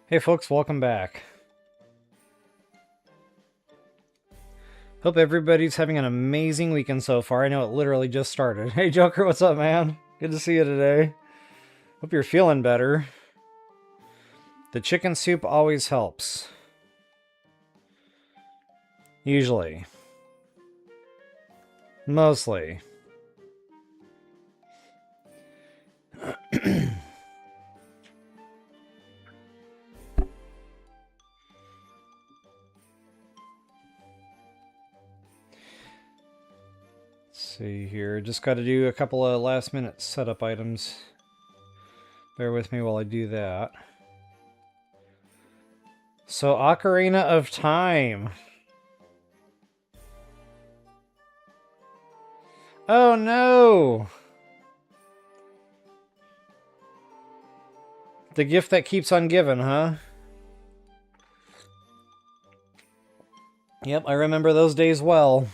Hey folks, welcome back. Hope everybody's having an amazing weekend so far. I know it literally just started. Hey Joker, what's up, man? Good to see you today. Hope you're feeling better. The chicken soup always helps. Usually. Mostly. See here, just got to do a couple of last minute setup items. Bear with me while I do that. So, Ocarina of Time. Oh no! The gift that keeps on giving, huh? Yep, I remember those days well.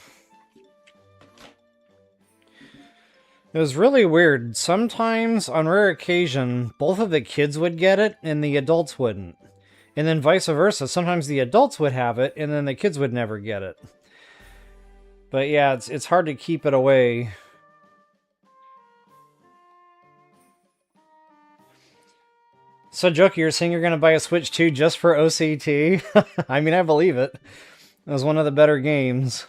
It was really weird. Sometimes, on rare occasion, both of the kids would get it and the adults wouldn't. And then vice versa. Sometimes the adults would have it and then the kids would never get it. But yeah, it's hard to keep it away. So, Joker, you're saying you're going to buy a Switch 2 just for OCT? I mean, I believe it. It was one of the better games.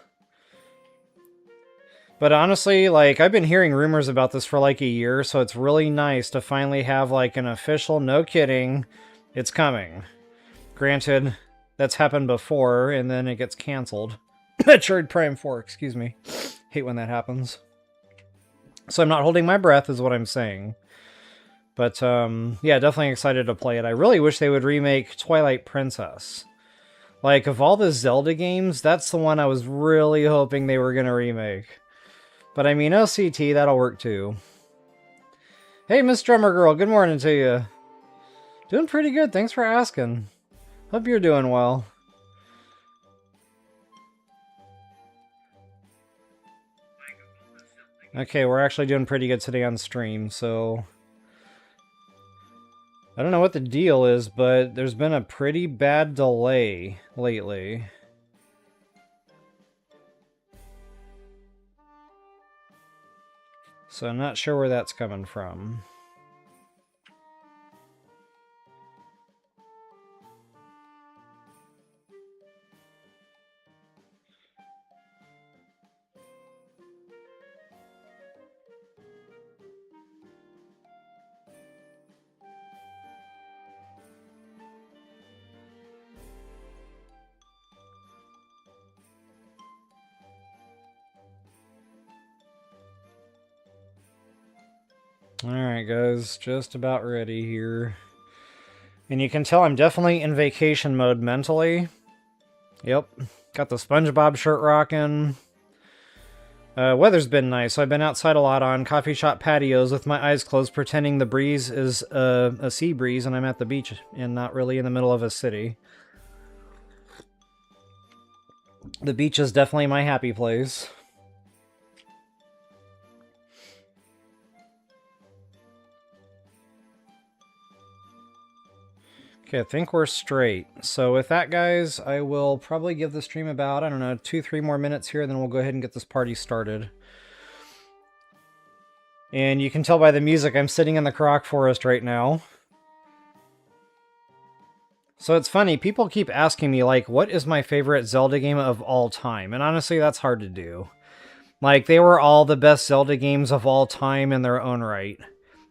But honestly, like, I've been hearing rumors about this for like a year, so it's really nice to finally have like an official, no kidding, it's coming. Granted, that's happened before, and then it gets canceled. Metroid Prime 4, excuse me. Hate when that happens. So I'm not holding my breath, is what I'm saying. But, yeah, definitely excited to play it. I really wish they would remake Twilight Princess. Like, of all the Zelda games, that's the one I was really hoping they were going to remake. But I mean, OCT, that'll work too. Hey, Miss Drummer Girl, good morning to you. Doing pretty good, thanks for asking. Hope you're doing well. Okay, we're actually doing pretty good today on stream, so... I don't know what the deal is, but there's been a pretty bad delay lately. So I'm not sure where that's coming from. Alright guys, just about ready here. And you can tell I'm definitely in vacation mode mentally. Yep, got the SpongeBob shirt rocking. Weather's been nice. I've been outside a lot on coffee shop patios with my eyes closed, pretending the breeze is a sea breeze and I'm at the beach and not really in the middle of a city. The beach is definitely my happy place. Okay, I think we're straight. So with that, guys, I will probably give the stream about, I don't know, 2-3 more minutes here, then we'll go ahead and get this party started. And you can tell by the music, I'm sitting in the Korok forest right now. So it's funny, people keep asking me, like, what is my favorite Zelda game of all time? And honestly, that's hard to do. Like, they were all the best Zelda games of all time in their own right.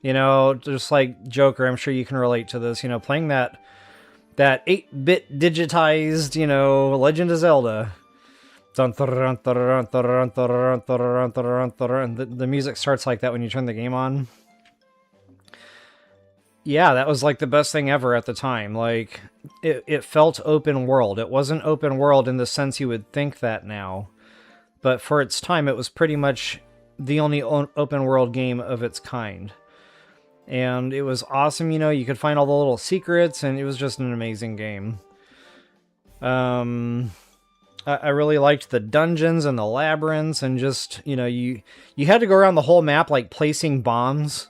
You know, just like Joker, I'm sure you can relate to this, you know, playing that 8-bit digitized, you know, Legend of Zelda. And the music starts like that when you turn the game on. Yeah, that was like the best thing ever at the time. Like, it felt open world. It wasn't open world in the sense you would think that now. But for its time, it was pretty much the only open world game of its kind. And it was awesome, you know, you could find all the little secrets, and it was just an amazing game. I really liked the dungeons and the labyrinths, and just, you know, you had to go around the whole map, like, placing bombs.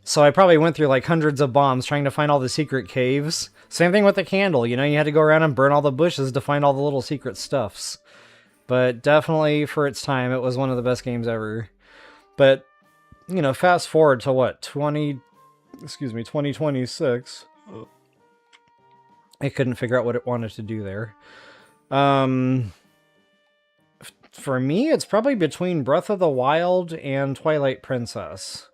So I probably went through, like, hundreds of bombs trying to find all the secret caves. Same thing with the candle. You know, you had to go around and burn all the bushes to find all the little secret stuffs. But definitely for its time, it was one of the best games ever. But, you know, fast forward to what, 2026. I couldn't figure out what it wanted to do there. For me, it's probably between Breath of the Wild and Twilight Princess.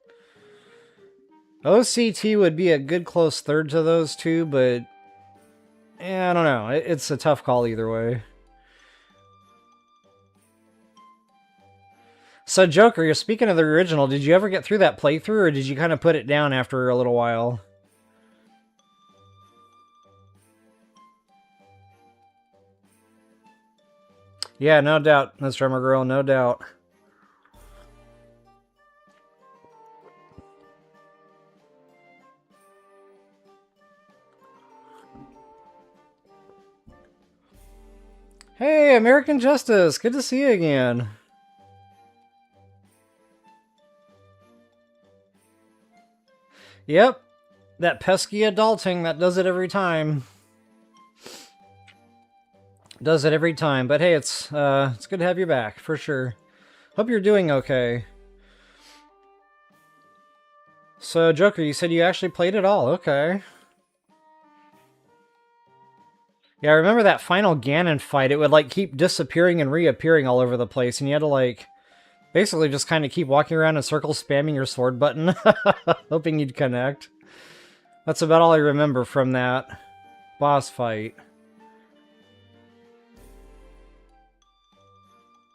OCT would be a good close third to those two, but I don't know. It's a tough call either way. So, Joker, you're speaking of the original. Did you ever get through that playthrough, or did you kind of put it down after a little while? Yeah, no doubt, Miss Drummer Girl, no doubt. Hey, American Justice, good to see you again. Yep, that pesky adulting, that does it every time. Does it every time, but hey, it's good to have you back, for sure. Hope you're doing okay. So, Joker, you said you actually played it all, okay. Yeah, I remember that final Ganon fight. It would, like, keep disappearing and reappearing all over the place, and you had to, like, basically just kind of keep walking around in circles, spamming your sword button, hoping you'd connect. That's about all I remember from that boss fight.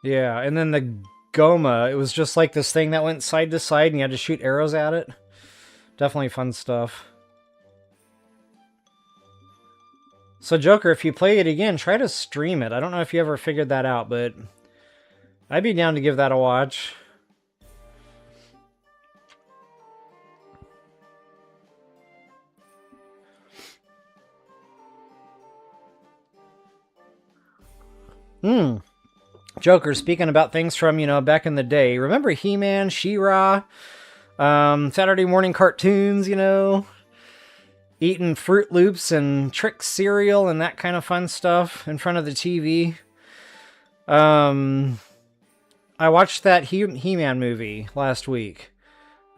Yeah, and then the Goma, it was just like this thing that went side to side and you had to shoot arrows at it. Definitely fun stuff. So Joker, if you play it again, try to stream it. I don't know if you ever figured that out, but I'd be down to give that a watch. Joker, speaking about things from, you know, back in the day, remember He-Man, She-Ra, Saturday morning cartoons, you know, eating Fruit Loops and Trix cereal and that kind of fun stuff in front of the TV. I watched that He-Man movie last week.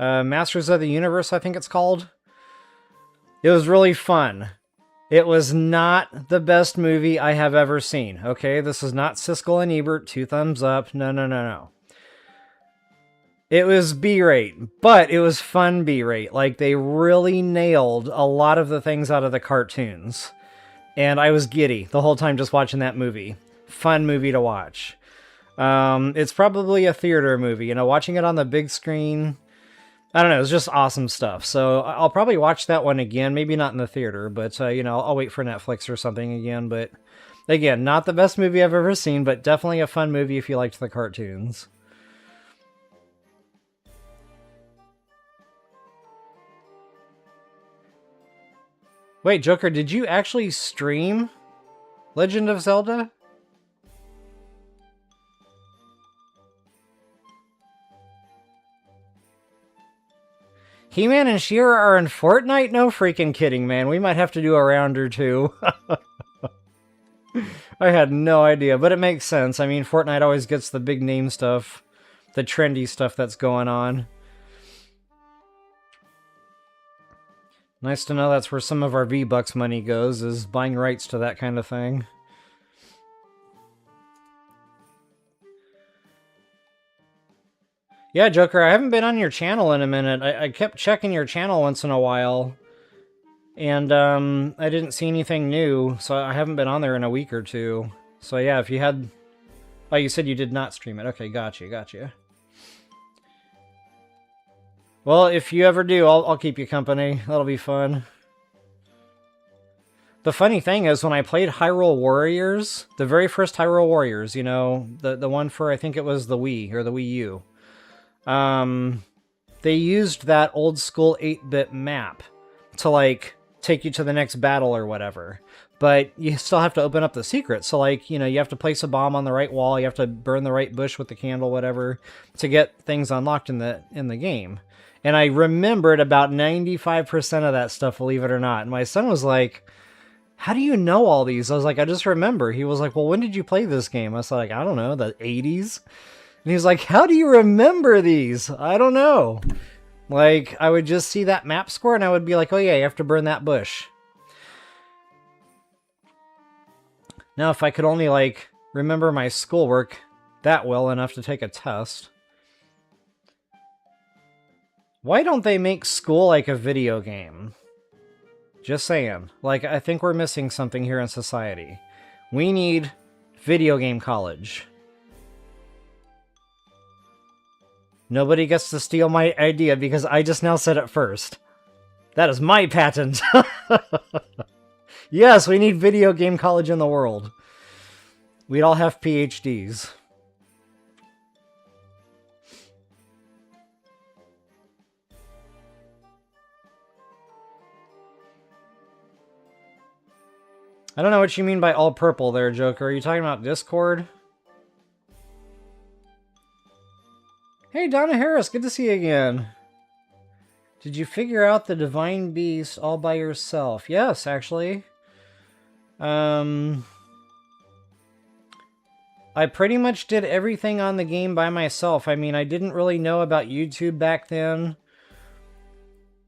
Masters of the Universe, I think it's called. It was really fun. It was not the best movie I have ever seen, okay? This is not Siskel and Ebert, 2 thumbs up. No. It was B-rate, but it was fun B-rate. Like, they really nailed a lot of the things out of the cartoons. And I was giddy the whole time just watching that movie. Fun movie to watch. It's probably a theater movie, you know, watching it on the big screen. I don't know, it's just awesome stuff. So I'll probably watch that one again. Maybe not in the theater, but, you know, I'll wait for Netflix or something again. But, again, not the best movie I've ever seen, but definitely a fun movie if you liked the cartoons. Wait, Joker, did you actually stream Legend of Zelda? He-Man and She-Ra are in Fortnite? No freaking kidding, man. We might have to do a round or two. I had no idea, but it makes sense. I mean, Fortnite always gets the big name stuff, the trendy stuff that's going on. Nice to know that's where some of our V-Bucks money goes, is buying rights to that kind of thing. Yeah, Joker, I haven't been on your channel in a minute. I kept checking your channel once in a while, and I didn't see anything new, so I haven't been on there in a week or two. So yeah, if you had... Oh, you said you did not stream it. Okay, gotcha. Well, if you ever do, I'll keep you company. That'll be fun. The funny thing is, when I played Hyrule Warriors, the very first Hyrule Warriors, you know, the one for, I think it was the Wii, or the Wii U, they used that old school 8-bit map to, like, take you to the next battle or whatever. But you still have to open up the secrets. So, like, you know, you have to place a bomb on the right wall, you have to burn the right bush with the candle, whatever, to get things unlocked in the game. And I remembered about 95% of that stuff, believe it or not. And my son was like, how do you know all these? I was like, I just remember. He was like, well, when did you play this game? I was like, I don't know, the 80s? And he's like, how do you remember these? I don't know. Like, I would just see that map score and I would be like, oh yeah, you have to burn that bush. Now, if I could only, like, remember my schoolwork that well enough to take a test. Why don't they make school like a video game? Just saying. Like, I think we're missing something here in society. We need video game college. Nobody gets to steal my idea because I just now said it first. That is my patent. Yes, we need video game college in the world. We'd all have PhDs. I don't know what you mean by all purple there, Joker. Are you talking about Discord? Hey, Donna Harris, good to see you again. Did you figure out the Divine Beast all by yourself? Yes, actually. I pretty much did everything on the game by myself. I mean, I didn't really know about YouTube back then.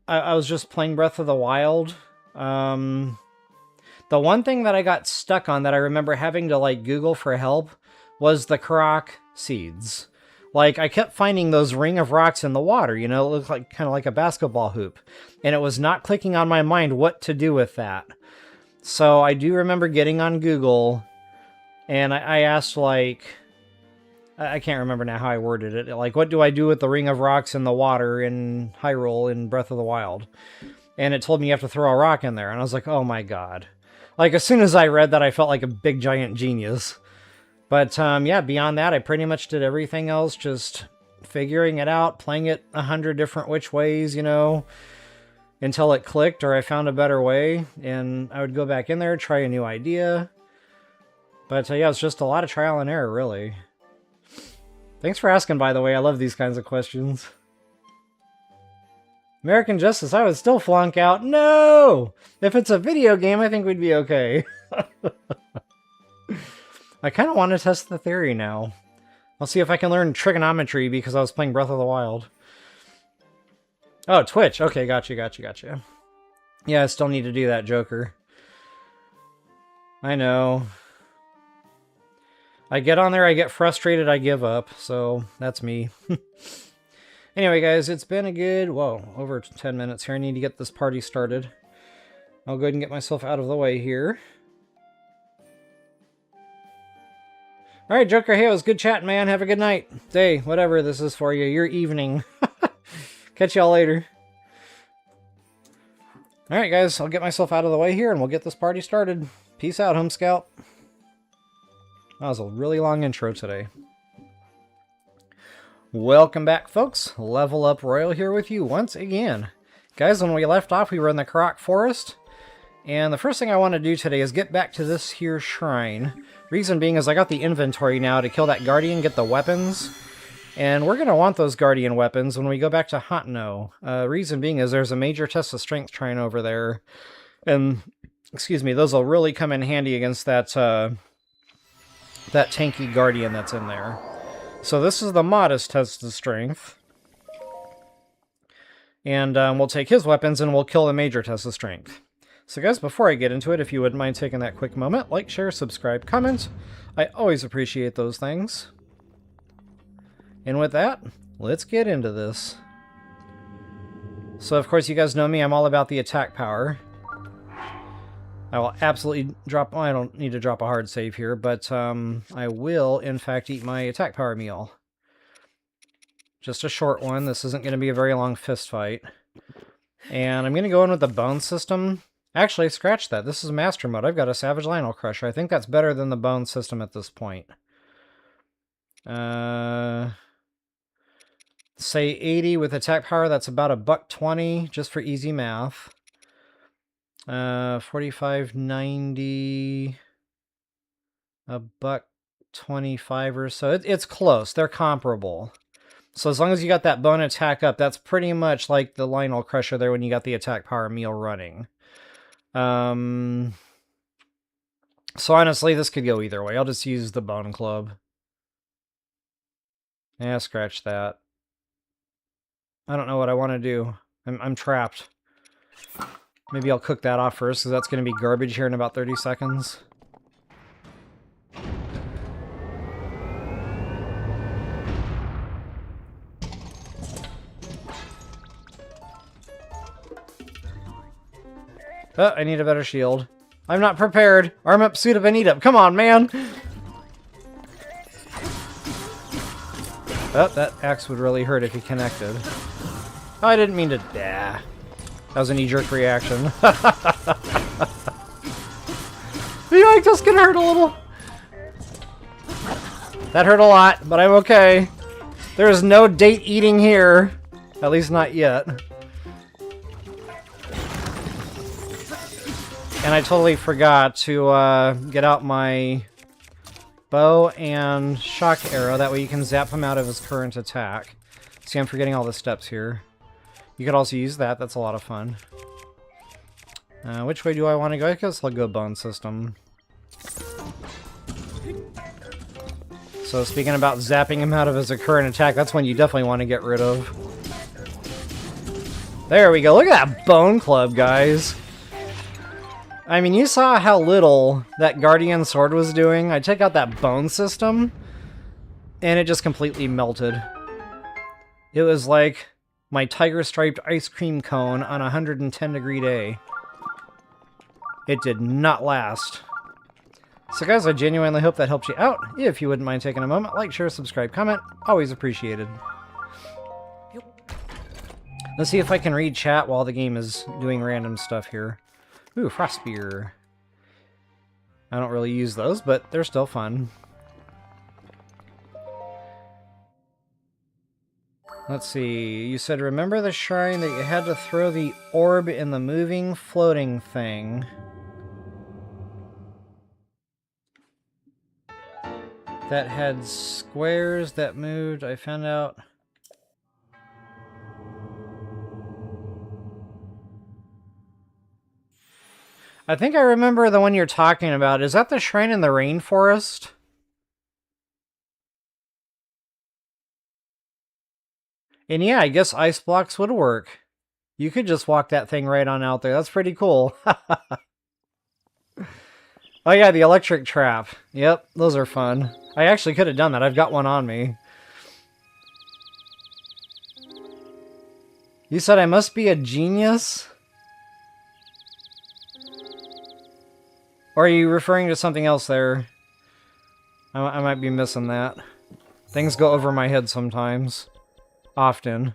I was just playing Breath of the Wild. The one thing that I got stuck on that I remember having to, like, Google for help was the Korok seeds. Like, I kept finding those ring of rocks in the water, you know, it looked like kind of like a basketball hoop. And it was not clicking on my mind what to do with that. So I do remember getting on Google, and I asked, like, I can't remember now how I worded it. Like, what do I do with the ring of rocks in the water in Hyrule in Breath of the Wild? And it told me you have to throw a rock in there. And I was like, oh my god. Like, as soon as I read that, I felt like a big giant genius. But, yeah, beyond that, I pretty much did everything else, just figuring it out, playing it 100 different which ways, you know, until it clicked or I found a better way, and I would go back in there, try a new idea. But, yeah, it's just a lot of trial and error, really. Thanks for asking, by the way. I love these kinds of questions. American Justice, I would still flunk out. No! If it's a video game, I think we'd be okay. I kind of want to test the theory now. I'll see if I can learn trigonometry because I was playing Breath of the Wild. Oh, Twitch. Okay, gotcha. Yeah, I still need to do that, Joker. I know. I get on there, I get frustrated, I give up. So, that's me. Anyway, guys, it's been a good, over 10 minutes here. I need to get this party started. I'll go ahead and get myself out of the way here. Alright, Joker, hey, it was good chatting, man. Have a good night. Day, whatever this is for you. Your evening. Catch y'all later. Alright, guys, I'll get myself out of the way here, and we'll get this party started. Peace out, Home Scout. That was a really long intro today. Welcome back, folks. Level Up Royal here with you once again. Guys, when we left off, we were in the Korok Forest. And the first thing I want to do today is get back to this here shrine. Reason being is I got the inventory now to kill that Guardian, get the weapons. And we're going to want those Guardian weapons when we go back to Hateno. Reason being is there's a major test of strength shrine over there. And, excuse me, those will really come in handy against that, that tanky Guardian that's in there. So this is the modest test of strength. And we'll take his weapons and we'll kill the major test of strength. So guys, before I get into it, if you wouldn't mind taking that quick moment, like, share, subscribe, comment. I always appreciate those things. And with that, let's get into this. So of course you guys know me, I'm all about the attack power. I will absolutely drop, well, I don't need to drop a hard save here, but I will in fact eat my attack power meal. Just a short one, this isn't going to be a very long fist fight. And I'm going to go in with the bone system. Actually, scratch that. This is Master Mode. I've got a Savage Lionel Crusher. I think that's better than the bone system at this point. Say 80 with attack power. That's about $1.20, just for easy math. 45.90, $1.25 or so. It's close. They're comparable. So as long as you got that bone attack up, that's pretty much like the Lionel Crusher there when you got the attack power meal running. So honestly, this could go either way. I'll just use the bone club. Yeah, scratch that. I don't know what I want to do. I'm trapped. Maybe I'll cook that off first, because that's going to be garbage here in about 30 seconds. Oh, I need a better shield. I'm not prepared. Arm up, suit up, and eat up. Come on, man! Oh, that axe would really hurt if he connected. Oh, I didn't mean to... That was a knee-jerk reaction. Yoink, that's gonna hurt a little. That hurt a lot, but I'm okay. There is no date eating here. At least not yet. And I totally forgot to get out my bow and shock arrow. That way you can zap him out of his current attack. See, I'm forgetting all the steps here. You could also use that. That's a lot of fun. Which way do I want to go? I guess I'll go bone system. So speaking about zapping him out of his current attack, that's one you definitely want to get rid of. There we go. Look at that bone club, guys. I mean, you saw how little that Guardian Sword was doing. I took out that bone system, and it just completely melted. It was like my tiger-striped ice cream cone on a 110-degree day. It did not last. So guys, I genuinely hope that helped you out. If you wouldn't mind taking a moment, like, share, subscribe, comment. Always appreciated. Let's see if I can read chat while the game is doing random stuff here. Ooh, Frost Spear. I don't really use those, but they're still fun. Let's see. You said, remember the shrine that you had to throw the orb in the moving, floating thing. That had squares that moved. I found out... I think I remember the one you're talking about. Is that the shrine in the rainforest? And yeah, I guess ice blocks would work. You could just walk that thing right on out there. That's pretty cool. Oh yeah, the electric trap. Yep, those are fun. I actually could have done that. I've got one on me. You said I must be a genius? Or are you referring to something else there? I might be missing that. Things go over my head sometimes. Often.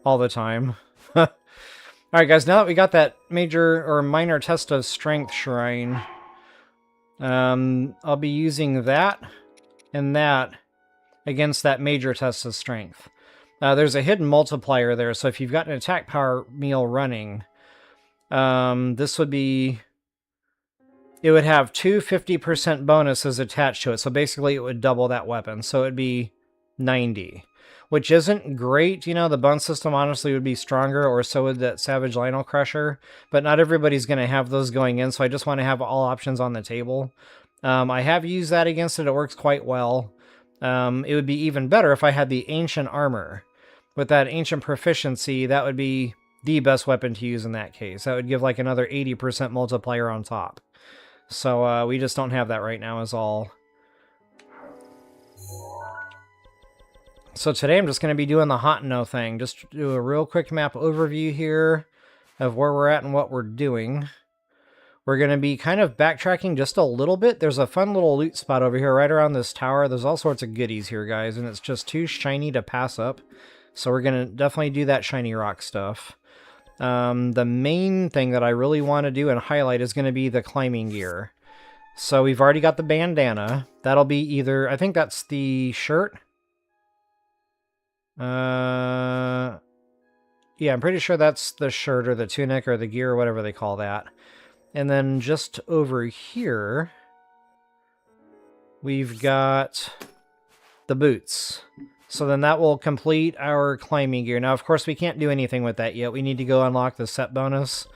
All the time. Alright guys, now that we got that major or minor test of strength shrine, I'll be using that and that against that major test of strength. There's a hidden multiplier there, so if you've got an attack power meal running, this would be... It would have two 50% bonuses attached to it, so basically it would double that weapon, so it'd be 90. Which isn't great, you know, the bone system honestly would be stronger, or so would that Savage Lionel Crusher, but not everybody's going to have those going in, so I just want to have all options on the table. I have used that against it, it works quite well. It would be even better if I had the Ancient Armor. With that Ancient Proficiency, that would be the best weapon to use in that case. That would give like another 80% multiplier on top. So we just don't have that right now is all. So today I'm just going to be doing the Hateno thing. Just do a real quick map overview here of where we're at and what we're doing. We're going to be kind of backtracking just a little bit. There's a fun little loot spot over here right around this tower. There's all sorts of goodies here, guys, and it's just too shiny to pass up. So we're going to definitely do that shiny rock stuff. The main thing that I really want to do and highlight is going to be the climbing gear. So we've already got the bandana. That'll be either, I think that's the shirt. Yeah, I'm pretty sure that's the shirt or the tunic or the gear or whatever they call that. And then just over here, we've got the boots. So then that will complete our climbing gear. Now, of course, we can't do anything with that yet. We need to go unlock the set bonus.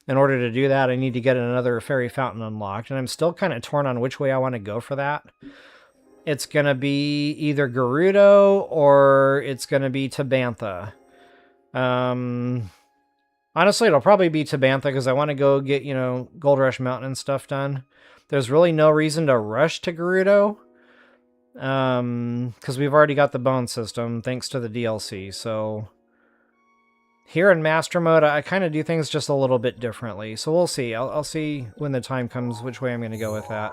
In order to do that, I need to get another fairy fountain unlocked, and I'm still kind of torn on which way I want to go for that. It's going to be either Gerudo or it's going to be Tabantha. Honestly, it'll probably be Tabantha because I want to go get, you know, Gold Rush Mountain and stuff done. There's really no reason to rush to Gerudo. Because we've already got the bone system thanks to the DLC, so... Here in Master Mode, I kind of do things just a little bit differently, so we'll see. I'll see when the time comes which way I'm going to go with that.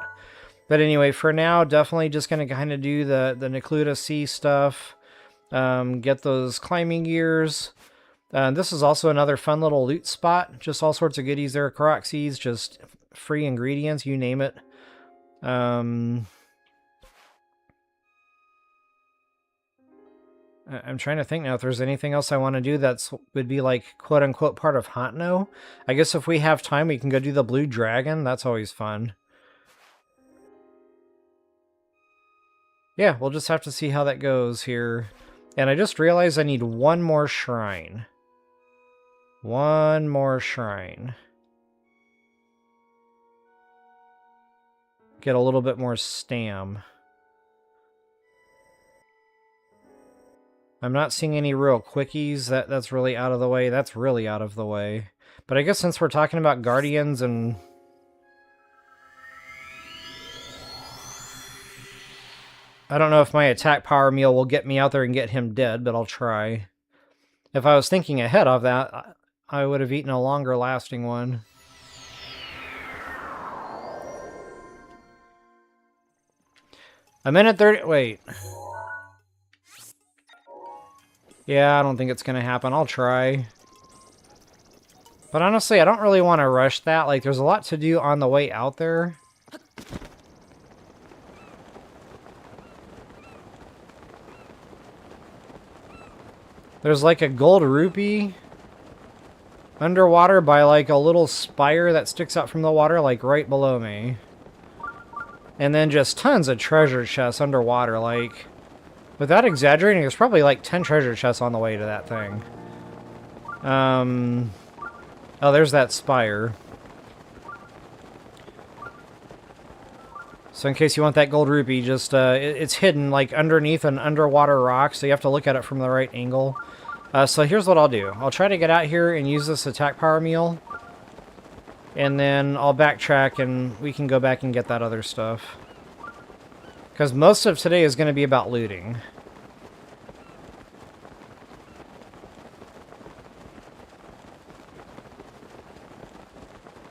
But anyway, for now, definitely just going to kind of do the Necluda Sea stuff, get those climbing gears. This is also another fun little loot spot, just all sorts of goodies there. Koroks seeds, just free ingredients, you name it. I'm trying to think now if there's anything else I want to do that's would be like quote-unquote part of Hateno. I guess if we have time, we can go do the Blue Dragon. That's always fun. Yeah, we'll just have to see how that goes here. And I just realized I need one more shrine. One more shrine. Get a little bit more stam. I'm not seeing any real quickies. That's really out of the way. That's really out of the way. But I guess since we're talking about Guardians and... I don't know if my attack power meal will get me out there and get him dead, but I'll try. If I was thinking ahead of that, I would have eaten a longer lasting one. A minute 30... Wait... Yeah, I don't think it's going to happen. I'll try. But honestly, I don't really want to rush that. Like, there's a lot to do on the way out there. There's like a gold rupee underwater by like a little spire that sticks out from the water, like right below me. And then just tons of treasure chests underwater, like... Without exaggerating, there's probably like 10 treasure chests on the way to that thing. Oh, there's that spire. So in case you want that gold rupee, just, it's hidden like underneath an underwater rock, so you have to look at it from the right angle. So here's what I'll do. I'll try to get out here and use this attack power meal. And then I'll backtrack and we can go back and get that other stuff. Because most of today is going to be about looting.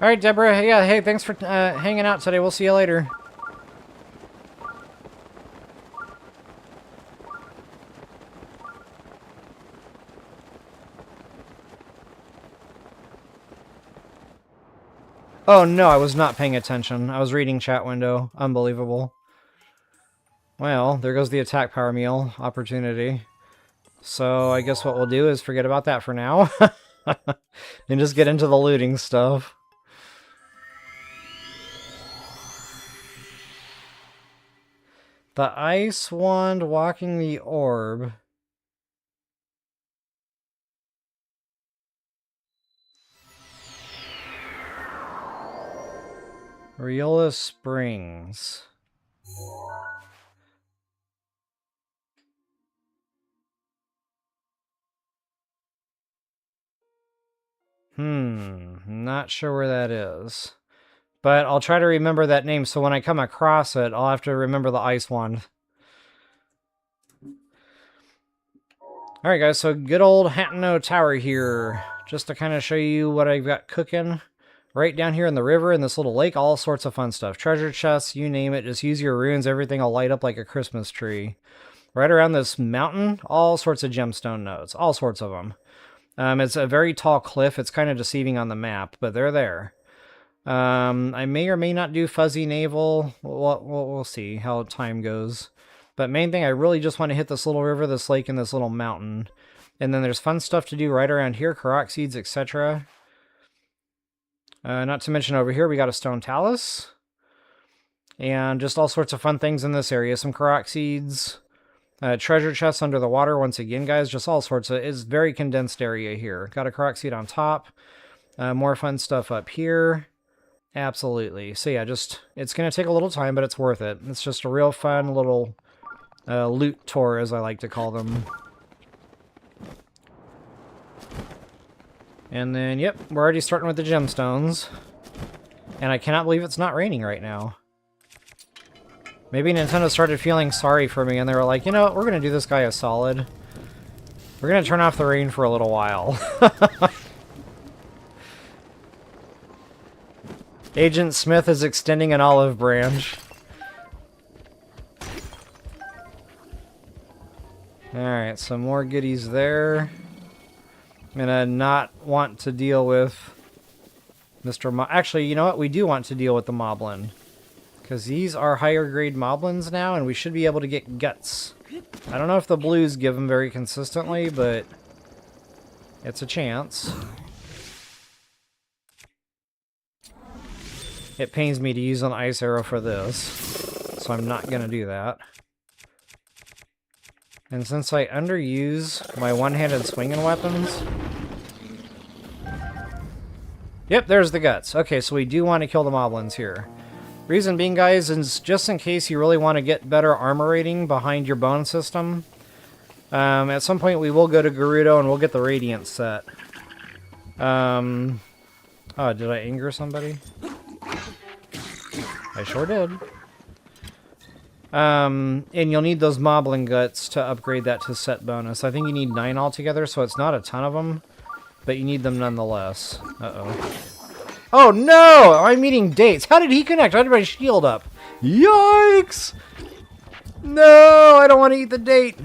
Alright, Deborah. Yeah, hey, thanks for hanging out today. We'll see you later. Oh, no, I was not paying attention. I was reading chat window. Unbelievable. Well, there goes the attack power meal opportunity. So I guess what we'll do is forget about that for now. And just get into the looting stuff. The Ice Wand walking the orb. Riola Springs. Not sure where that is. But I'll try to remember that name, so when I come across it, I'll have to remember the Ice Wand. Alright guys, so good old Hateno Tower here. Just to kind of show you what I've got cooking. Right down here in the river, in this little lake, all sorts of fun stuff. Treasure chests, you name it, just use your runes, everything will light up like a Christmas tree. Right around this mountain, all sorts of gemstone nodes, all sorts of them. It's a very tall cliff. It's kind of deceiving on the map, but they're there. I may or may not do Fuzzy Navel. We'll see how time goes. But main thing, I really just want to hit this little river, this lake, and this little mountain. And then there's fun stuff to do right around here, Koroks seeds, etc. Not to mention over here, we got a stone talus. And just all sorts of fun things in this area. Some Koroks seeds. Treasure chests under the water, once again, guys. Just all sorts of... It's very condensed area here. Got a Koroks seed on top. More fun stuff up here. Absolutely. So yeah, it's going to take a little time, but it's worth it. It's just a real fun little loot tour, as I like to call them. And then, yep, we're already starting with the gemstones. And I cannot believe it's not raining right now. Maybe Nintendo started feeling sorry for me, and they were like, you know what, we're going to do this guy a solid. We're going to turn off the rain for a little while. Agent Smith is extending an olive branch. Alright, some more goodies there. I'm gonna not want to deal with Mr. Actually, you know what? We do want to deal with the Moblin. Because these are higher grade Moblins now, and we should be able to get guts. I don't know if the blues give them very consistently, but it's a chance. It pains me to use an ice arrow for this, so I'm not gonna do that. And since I underuse my one-handed swinging weapons... Yep, there's the guts. Okay, so we do want to kill the Moblins here. Reason being, guys, is just in case you really want to get better armor rating behind your bone system. At some point we will go to Gerudo and we'll get the Radiant set. Oh, did I anger somebody? I sure did. And you'll need those Moblin guts to upgrade that to set bonus. I think you need 9 altogether, so it's not a ton of them, but you need them nonetheless. Uh-oh. Oh no! I'm eating dates. How did he connect? I had my shield up. Yikes! No, I don't want to eat the date.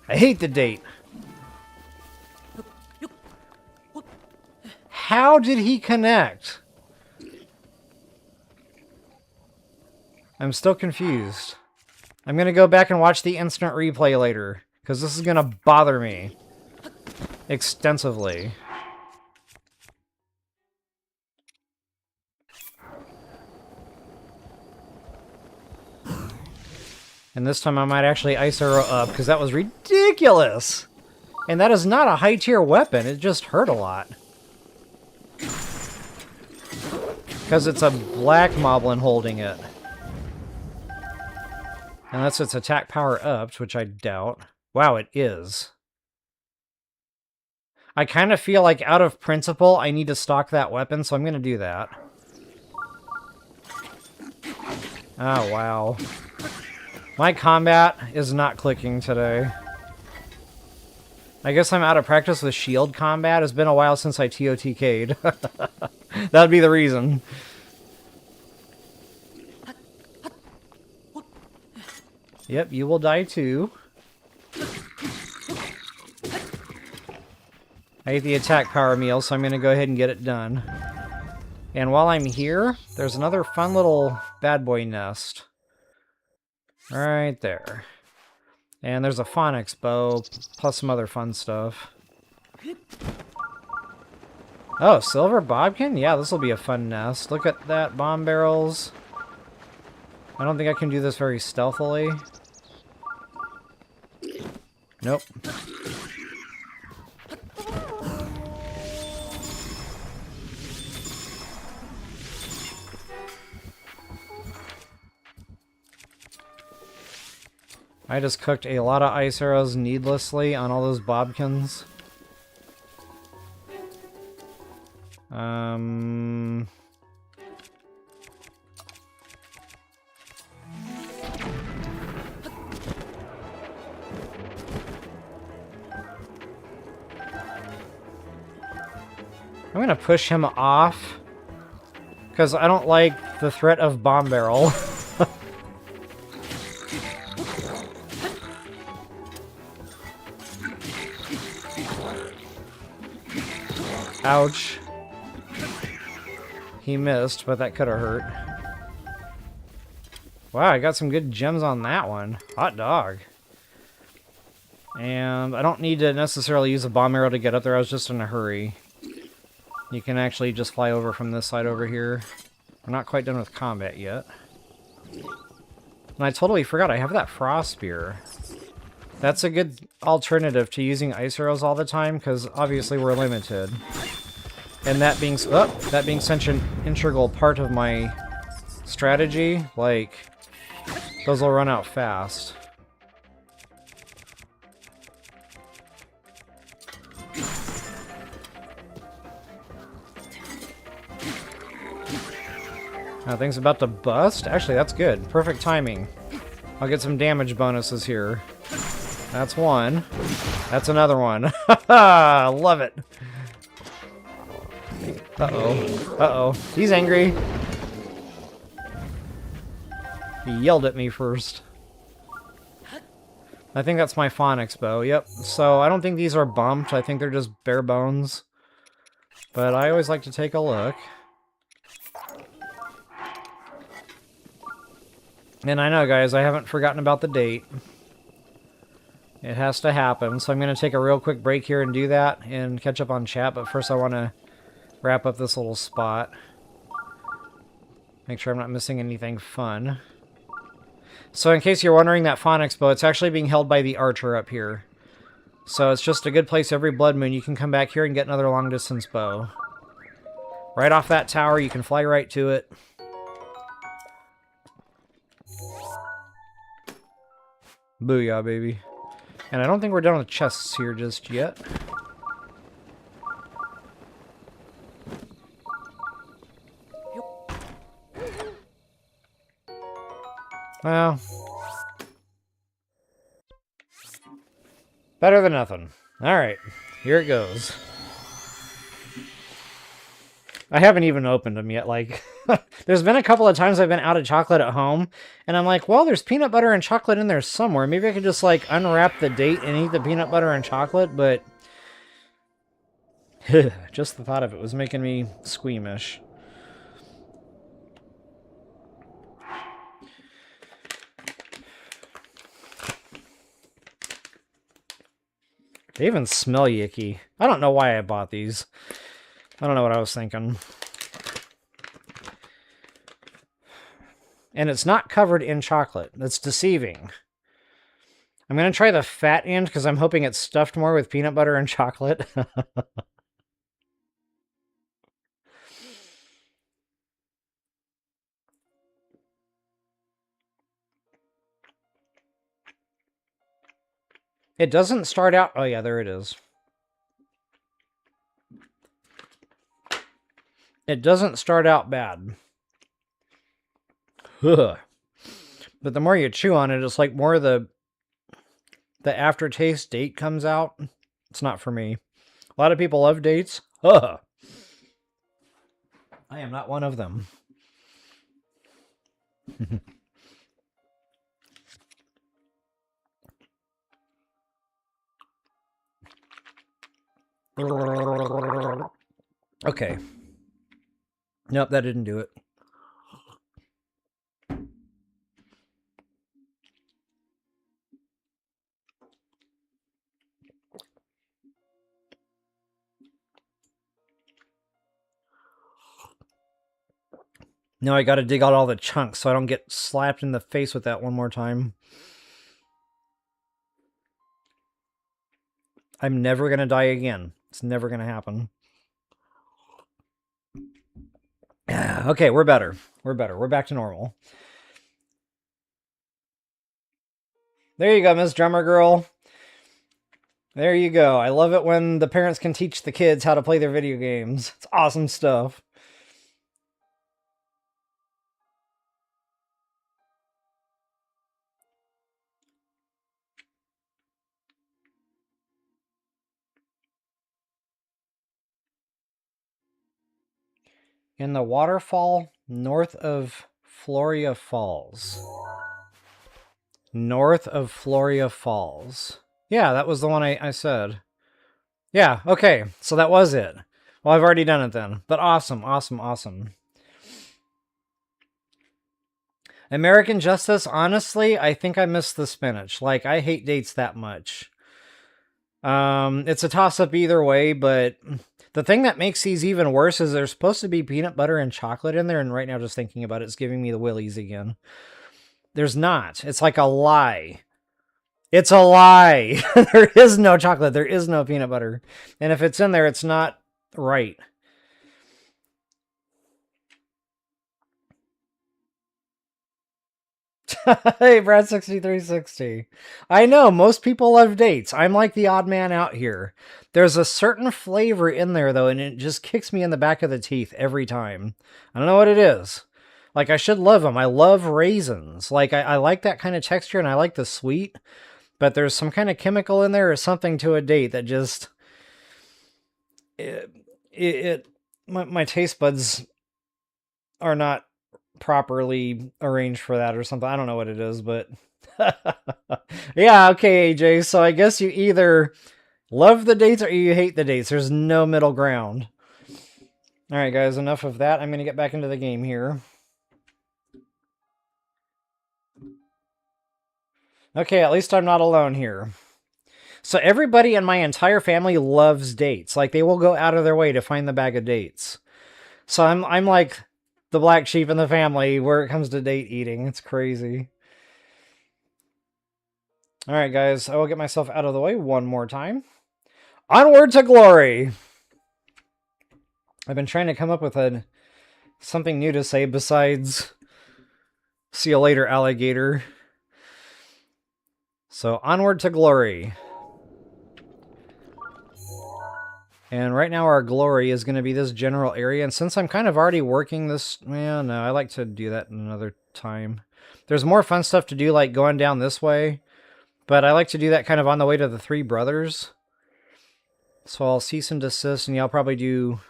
I hate the date. How did he connect? I'm still confused. I'm going to go back and watch the instant replay later, because this is going to bother me extensively. And this time I might actually ice arrow up, because that was ridiculous! And that is not a high tier weapon, it just hurt a lot. Because it's a black Moblin holding it. Unless it's attack power upped, which I doubt. Wow, it is. I kind of feel like out of principle I need to stock that weapon, so I'm going to do that. Oh, wow. My combat is not clicking today. I guess I'm out of practice with shield combat. It's been a while since I TOTK'd. That would be the reason. Yep, you will die too. I ate the attack power meal, so I'm going to go ahead and get it done. And while I'm here, there's another fun little bad boy nest. Right there. And there's a phonics bow, plus some other fun stuff. Oh, silver bodkin? Yeah, this will be a fun nest. Look at that, bomb barrels. I don't think I can do this very stealthily. Nope. I just cooked a lot of ice arrows needlessly on all those bobkins. I'm gonna push him off because I don't like the threat of bomb barrel. Ouch. He missed, but that could have hurt. Wow, I got some good gems on that one. Hot dog. And I don't need to necessarily use a bomb arrow to get up there. I was just in a hurry. You can actually just fly over from this side over here. We're not quite done with combat yet. And I totally forgot I have that frost spear. That's a good alternative to using ice arrows all the time, because obviously we're limited. And that being such an integral part of my strategy, like, those will run out fast. Now thing's about to bust. Actually, that's good. Perfect timing. I'll get some damage bonuses here. That's one. That's another one. Haha! Love it. Uh-oh. Uh-oh. He's angry. He yelled at me first. I think that's my phonics bow. Yep. So I don't think these are bumped. I think they're just bare bones. But I always like to take a look. And I know, guys, I haven't forgotten about the date. It has to happen, so I'm going to take a real quick break here and do that and catch up on chat, but first I want to wrap up this little spot. Make sure I'm not missing anything fun. So in case you're wondering, that phonics bow, it's actually being held by the archer up here. So it's just a good place every blood moon. You can come back here and get another long distance bow. Right off that tower, you can fly right to it. Booyah, baby. And I don't think we're done with chests here just yet. Well, better than nothing. Alright, here it goes. I haven't even opened them yet, like... There's been a couple of times I've been out of chocolate at home, and I'm like, well, there's peanut butter and chocolate in there somewhere. Maybe I could just, like, unwrap the date and eat the peanut butter and chocolate, but... just the thought of it was making me squeamish. They even smell yicky. I don't know why I bought these. I don't know what I was thinking. And it's not covered in chocolate. That's deceiving. I'm going to try the fat end because I'm hoping it's stuffed more with peanut butter and chocolate. It doesn't start out... Oh, yeah, there it is. It doesn't start out bad. Ugh. But the more you chew on it, it's like more of the aftertaste date comes out. It's not for me. A lot of people love dates. Ugh. I am not one of them. Okay. Nope, that didn't do it. Now I gotta dig out all the chunks so I don't get slapped in the face with that one more time. I'm never gonna die again. It's never gonna happen. Okay, we're better. We're better. We're back to normal. There you go, Miss Drummer Girl. There you go. I love it when the parents can teach the kids how to play their video games. It's awesome stuff. In the waterfall north of Floria Falls. North of Floria Falls. Yeah, that was the one I said. Yeah, okay. So that was it. Well, I've already done it then. But awesome, awesome, awesome. American Justice, honestly, I think I missed the spinach. Like, I hate dates that much. It's a toss-up either way, but the thing that makes these even worse is there's supposed to be peanut butter and chocolate in there, and right now just thinking about it's giving me the willies again. There's not. It's like a lie. It's a lie. There is no chocolate. There is no peanut butter. And if it's in there, it's not right. Hey, Brad6360. I know, most people love dates. I'm like the odd man out here. There's a certain flavor in there, though, and it just kicks me in the back of the teeth every time. I don't know what it is. Like, I should love them. I love raisins. Like, I like that kind of texture, and I like the sweet. But there's some kind of chemical in there or something to a date that just... my taste buds are not properly arranged for that or something. I don't know what it is, but... Yeah, okay, AJ. So I guess you either love the dates or you hate the dates. There's no middle ground. Alright, guys, enough of that. I'm going to get back into the game here. Okay, at least I'm not alone here. So everybody in my entire family loves dates. Like, they will go out of their way to find the bag of dates. So I'm like the black sheep in the family where it comes to date eating. It's crazy. Alright, guys, I will get myself out of the way one more time. Onward to glory! I've been trying to come up with something new to say besides see you later, alligator. So, onward to glory. And right now our glory is going to be this general area. And since I'm kind of already working this... Well, no, I like to do that another time. There's more fun stuff to do, like going down this way. But I like to do that kind of on the way to the Three Brothers. So I'll cease and desist, and y'all probably do...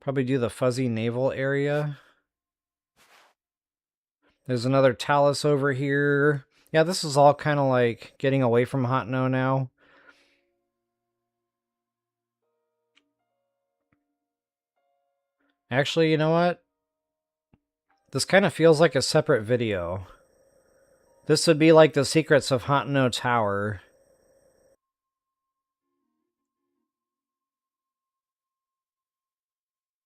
Probably do the fuzzy naval area. There's another Talus over here. Yeah, this is all kind of like getting away from Hateno now. Actually, you know what? This kind of feels like a separate video. This would be like the secrets of Hateno Tower.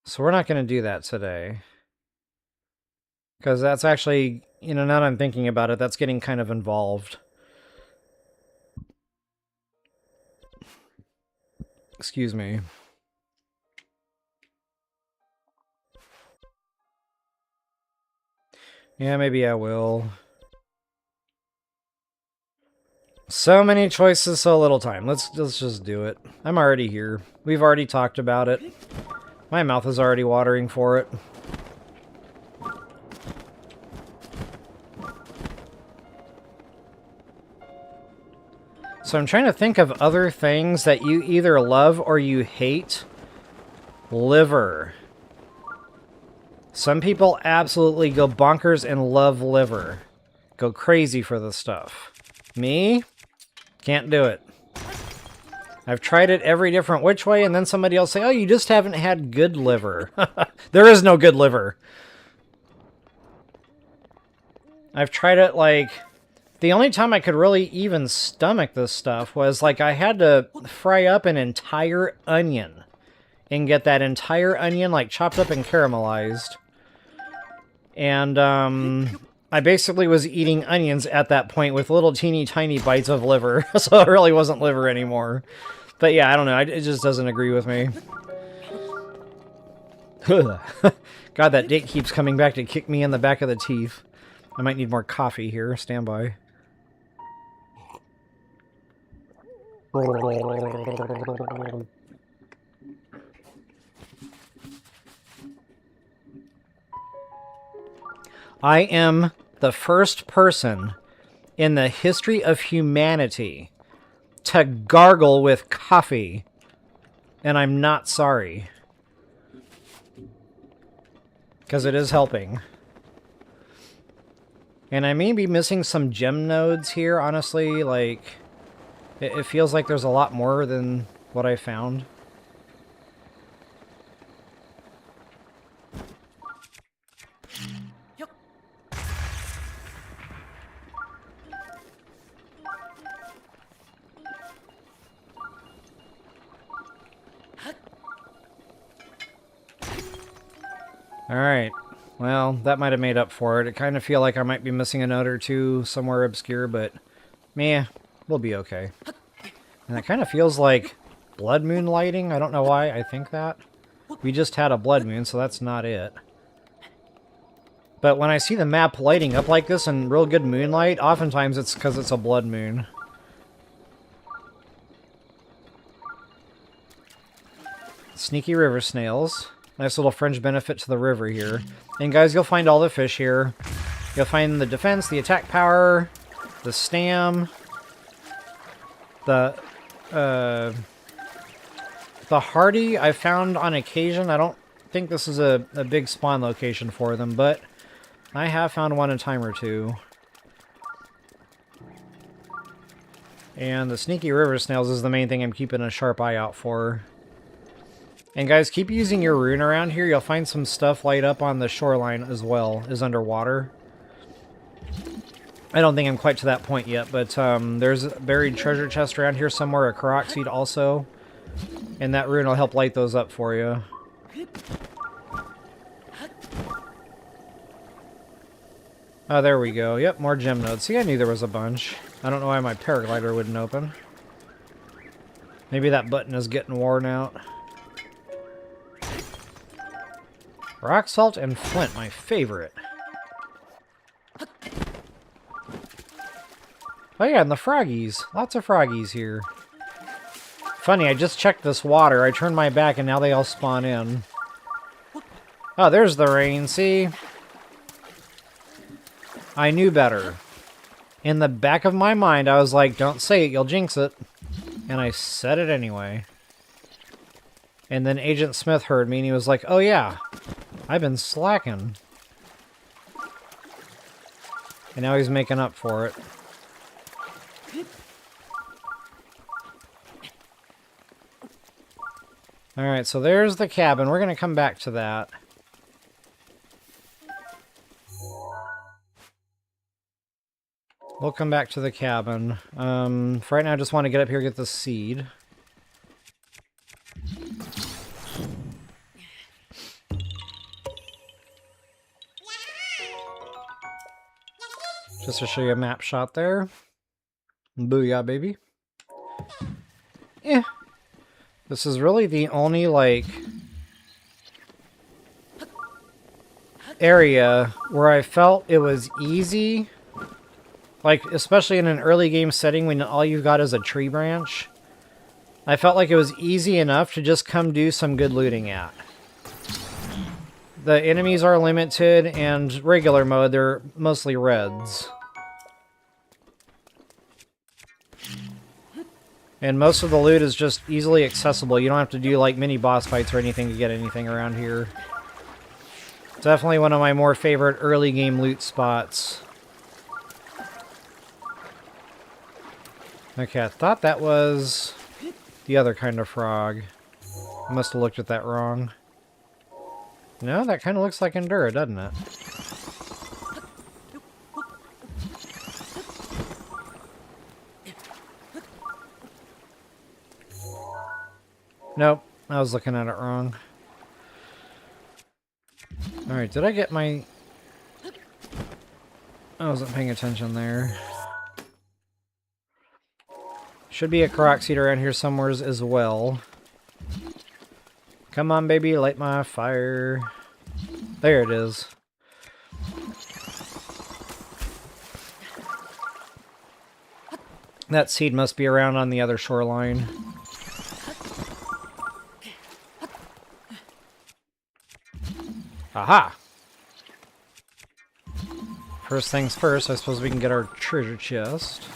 So we're not going to do that today. Because that's actually, you know, now that I'm thinking about it, that's getting kind of involved. Excuse me. Yeah, maybe I will. So many choices, so little time. Let's just do it. I'm already here. We've already talked about it. My mouth is already watering for it. So I'm trying to think of other things that you either love or you hate. Liver. Some people absolutely go bonkers and love liver. Go crazy for the stuff. Me? Can't do it. I've tried it every different which way, and then somebody else say, oh, you just haven't had good liver. There is no good liver. I've tried it, like... The only time I could really even stomach this stuff was, like, I had to fry up an entire onion. And get that entire onion, like, chopped up and caramelized. And, I basically was eating onions at that point with little teeny tiny bites of liver. So it really wasn't liver anymore. But yeah, I don't know. It just doesn't agree with me. God, that date keeps coming back to kick me in the back of the teeth. I might need more coffee here. Stand by. I am the first person in the history of humanity to gargle with coffee, and I'm not sorry. Because it is helping. And I may be missing some gem nodes here, honestly. Like, it feels like there's a lot more than what I found. Alright. Well, that might have made up for it. I kind of feel like I might be missing a note or two somewhere obscure, but meh, we'll be okay. And it kind of feels like blood moon lighting. I don't know why I think that. We just had a blood moon, so that's not it. But when I see the map lighting up like this in real good moonlight, oftentimes it's because it's a blood moon. Sneaky river snails. Nice little fringe benefit to the river here. And guys, you'll find all the fish here. You'll find the defense, the attack power, the stam, the hardy I've found on occasion. I don't think this is a big spawn location for them, but I have found one a time or two. And the sneaky river snails is the main thing I'm keeping a sharp eye out for. And guys, keep using your rune around here. You'll find some stuff light up on the shoreline as well as underwater. I don't think I'm quite to that point yet, but there's a buried treasure chest around here somewhere, a Korok seed also. And that rune will help light those up for you. Oh, there we go. Yep, more gem nodes. See, I knew there was a bunch. I don't know why my paraglider wouldn't open. Maybe that button is getting worn out. Rock salt and flint, my favorite. Oh yeah, and the froggies. Lots of froggies here. Funny, I just checked this water. I turned my back and now they all spawn in. Oh, there's the rain, see? I knew better. In the back of my mind, I was like, don't say it, you'll jinx it. And I said it anyway. And then Agent Smith heard me and he was like, oh yeah, I've been slacking. And now he's making up for it. Alright, so there's the cabin. We're going to come back to that. We'll come back to the cabin. For right now, I just want to get up here and get the seed. Just to show you a map shot there. Booyah, baby. Yeah. This is really the only, like, area where I felt it was easy. Like, especially in an early game setting when all you've got is a tree branch. I felt like it was easy enough to just come do some good looting at. The enemies are limited, and regular mode, they're mostly reds. And most of the loot is just easily accessible. You don't have to do, like, mini boss fights or anything to get anything around here. Definitely one of my more favorite early game loot spots. Okay, I thought that was the other kind of frog. I must have looked at that wrong. No, that kind of looks like Endura, doesn't it? Nope, I was looking at it wrong. Alright, did I get my... I wasn't paying attention there. Should be a Korok seed around here somewhere as well. Come on, baby, light my fire. There it is. That seed must be around on the other shoreline. Aha! First things first, I suppose we can get our treasure chest.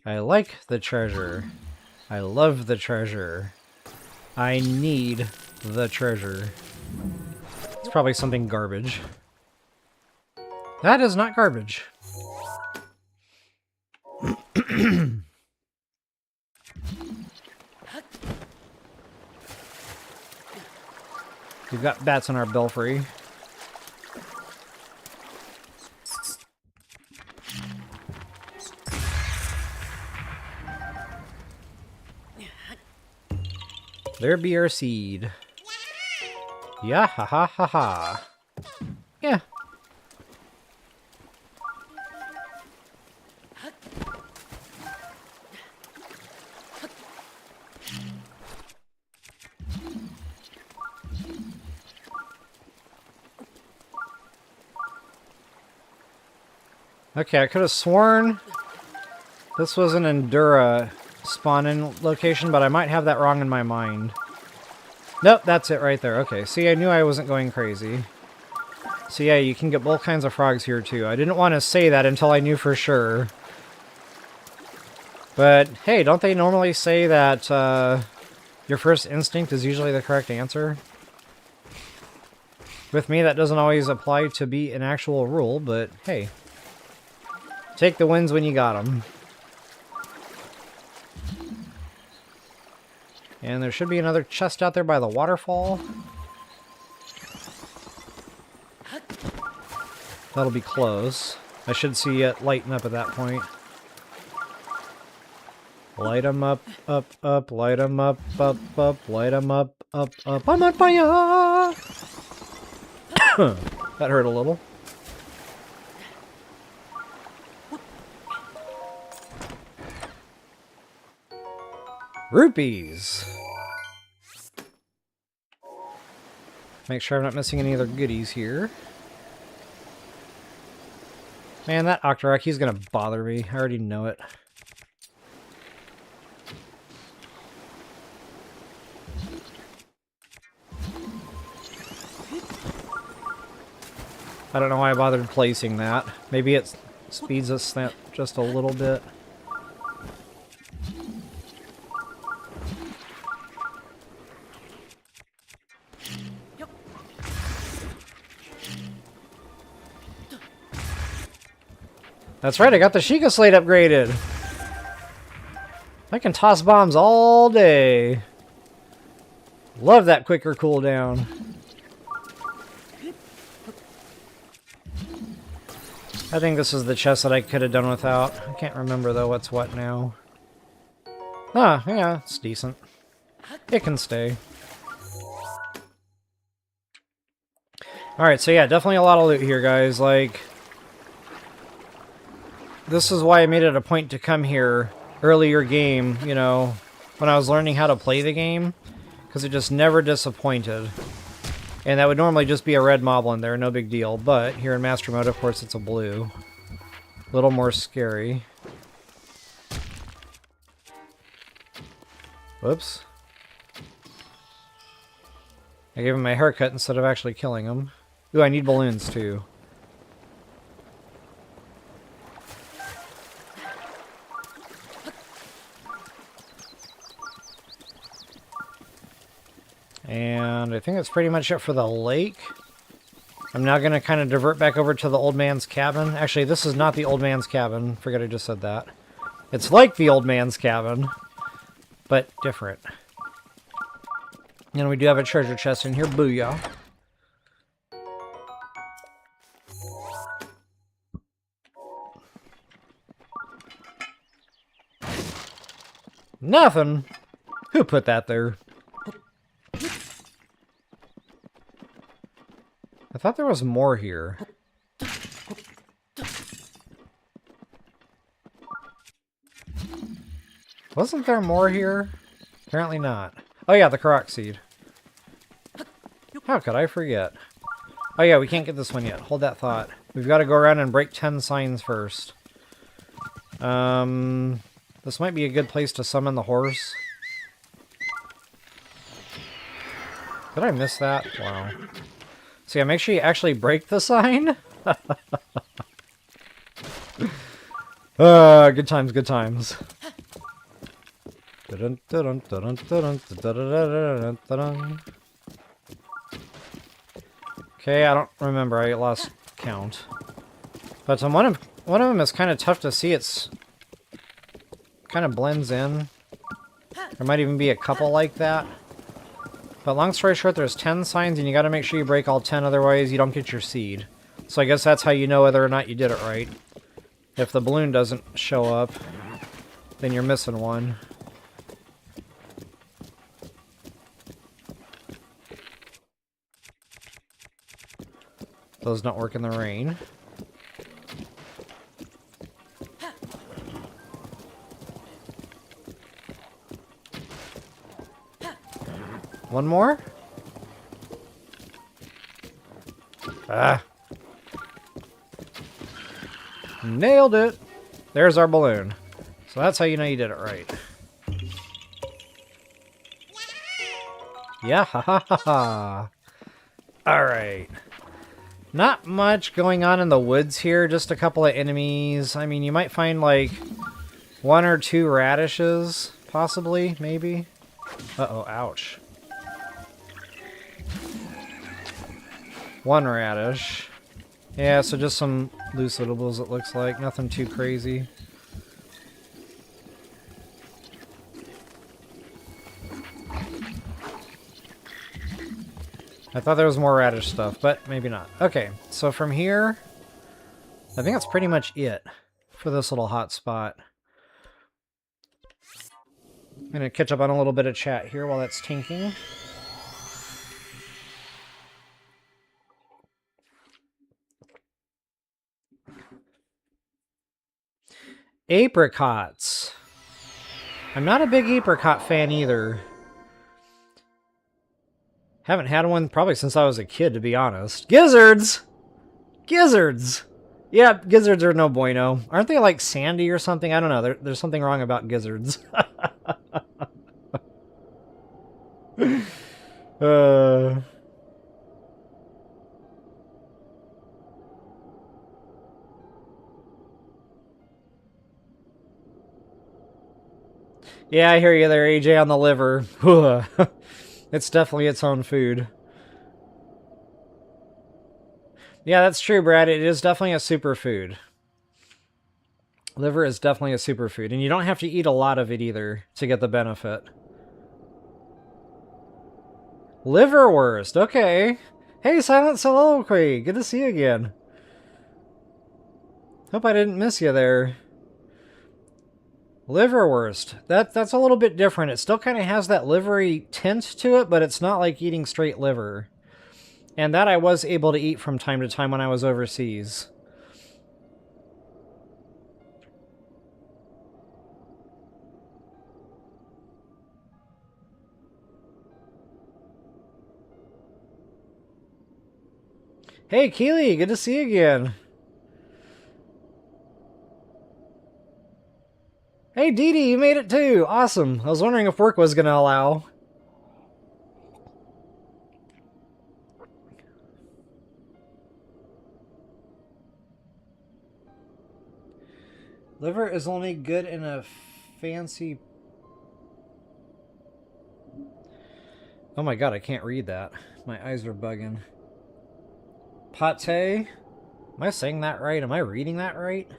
I like the treasure. I love the treasure. I need the treasure. It's probably something garbage. That is not garbage. We've got bats in our belfry. There be our seed. Yeah, ha ha ha ha. Yeah. Okay, I could have sworn this was an Endura spawn-in location, but I might have that wrong in my mind. Nope, that's it right there. Okay, see, I knew I wasn't going crazy. So yeah, you can get both kinds of frogs here too. I didn't want to say that until I knew for sure. But hey, don't they normally say that your first instinct is usually the correct answer? With me, that doesn't always apply to be an actual rule, but hey. Take the wins when you got them. And there should be another chest out there by the waterfall. That'll be close. I should see it lighten up at that point. Light them up, up, light them up, light them up, up. I'm on fire! That hurt a little. Rupees! Make sure I'm not missing any other goodies here. Man, that Octorok, he's gonna bother me. I already know it. I don't know why I bothered placing that. Maybe it speeds us just a little bit. That's right, I got the Sheikah Slate upgraded. I can toss bombs all day. Love that quicker cooldown. I think this is the chest that I could have done without. I can't remember though what's what now. Ah, yeah, it's decent. It can stay. Alright, so yeah, definitely a lot of loot here, guys. Like, this is why I made it a point to come here earlier game, you know, when I was learning how to play the game, because it just never disappointed. And that would normally just be a red moblin there, no big deal. But here in Master Mode, of course, it's a blue. A little more scary. Whoops. I gave him a haircut instead of actually killing him. Ooh, I need balloons too. And I think that's pretty much it for the lake. I'm now going to kind of divert back over to the old man's cabin. Actually, this is not the old man's cabin. Forget I just said that. It's like the old man's cabin, but different. And we do have a treasure chest in here. Booyah. Nothing. Who put that there? I thought there was more here. Wasn't there more here? Apparently not. Oh yeah, the Korok seed. How could I forget? Oh yeah, we can't get this one yet. Hold that thought. We've got to go around and break 10 signs first. This might be a good place to summon the horse. Did I miss that? Wow. So yeah, make sure you actually break the sign. Good times, good times. Okay, I don't remember. I lost count. But one of them is kind of tough to see. It's kind of blends in. There might even be a couple like that. But long story short, there's 10 signs, and you got to make sure you break all 10, otherwise you don't get your seed. So I guess that's how you know whether or not you did it right. If the balloon doesn't show up, then you're missing one. Those don't work in the rain. One more? Ah. Nailed it! There's our balloon. So that's how you know you did it right. Yeah, ha ha ha ha. Alright. Not much going on in the woods here, just a couple of enemies. I mean, you might find like 1 or 2 radishes, possibly, maybe. Uh-oh, ouch. 1 radish. Yeah, so just some loose eatables, it looks like. Nothing too crazy. I thought there was more radish stuff, but maybe not. Okay, so from here, I think that's pretty much it for this little hot spot. I'm going to catch up on a little bit of chat here while that's tinking. Apricots. I'm not a big apricot fan either. Haven't had one probably since I was a kid, to be honest. Gizzards! Gizzards! Yeah, gizzards are no bueno. Aren't they like sandy or something? I don't know. There's something wrong about gizzards. Yeah, I hear you there, AJ, on the liver. It's definitely its own food. Yeah, that's true, Brad. It is definitely a superfood. Liver is definitely a superfood, and you don't have to eat a lot of it either to get the benefit. Liverwurst, okay. Hey, Silent Soliloquy, good to see you again. Hope I didn't miss you there. Liverwurst. That's a little bit different. It still kind of has that livery tint to it, but it's not like eating straight liver. And that I was able to eat from time to time when I was overseas. Hey, Keely, good to see you again. Hey, Dee Dee, you made it too. Awesome. I was wondering if work was going to allow. Liver is only good in a fancy... Oh my god, I can't read that. My eyes are bugging. Pate? Am I saying that right? Am I reading that right?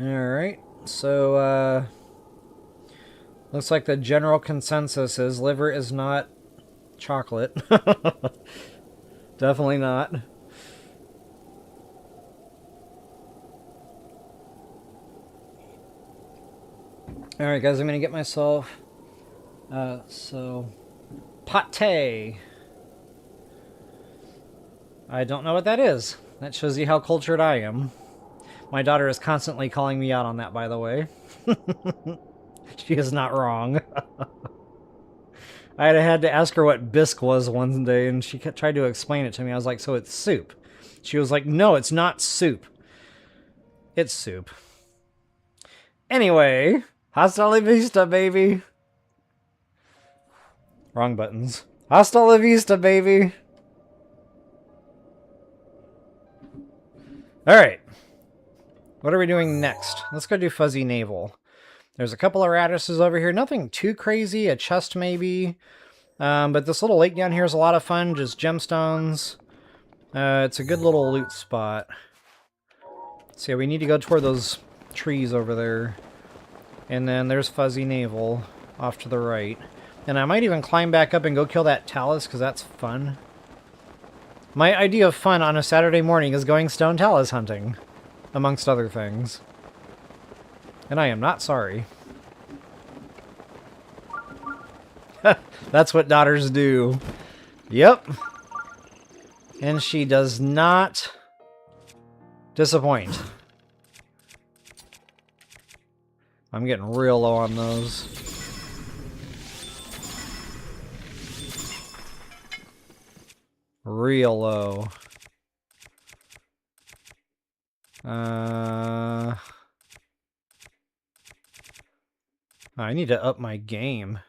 Alright, so, looks like the general consensus is liver is not chocolate. Definitely not. Alright guys, I'm gonna get myself, pate. I don't know what that is. That shows you how cultured I am. My daughter is constantly calling me out on that, by the way. She is not wrong. I had to ask her what bisque was one day, and she tried to explain it to me. I was like, so it's soup. She was like, no, it's not soup. It's soup. Anyway, hasta la vista, baby. Wrong buttons. Hasta la vista, baby. Alright. What are we doing next? Let's go do Fuzzy Navel. There's a couple of radishes over here. Nothing too crazy. A chest maybe. But this little lake down here is a lot of fun. Just gemstones. It's a good little loot spot. So yeah, we need to go toward those trees over there. And then there's Fuzzy Navel off to the right. And I might even climb back up and go kill that Talus, because that's fun. My idea of fun on a Saturday morning is going stone Talus hunting. Amongst other things. And I am not sorry. That's what daughters do. Yep. And she does not disappoint. I'm getting real low on those. real low. I need to up my game.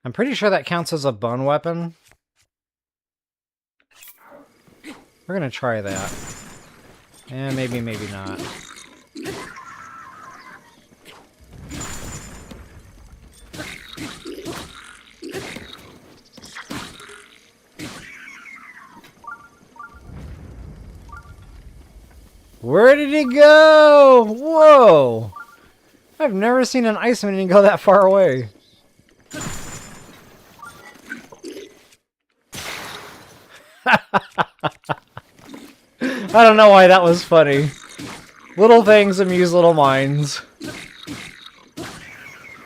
I'm pretty sure that counts as a bone weapon. We're gonna try that. And maybe, maybe not. Where did he go? Whoa! I've never seen an ice minion go that far away. I don't know why that was funny. Little things amuse little minds.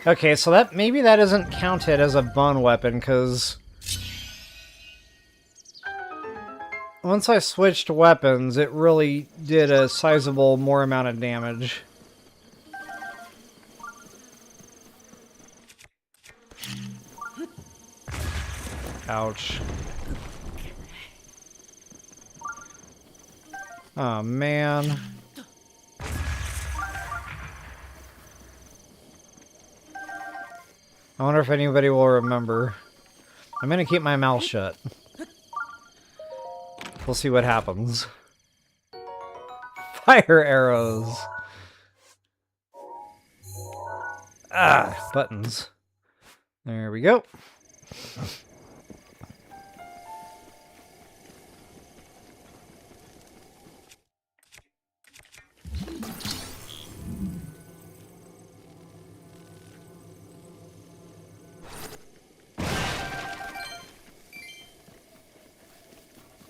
Okay, so that maybe that isn't counted as a bone weapon, because once I switched weapons, it really did a sizable more amount of damage. Ouch. Oh, man. I wonder if anybody will remember. I'm gonna keep my mouth shut. We'll see what happens. Fire arrows! Ah, buttons. There we go.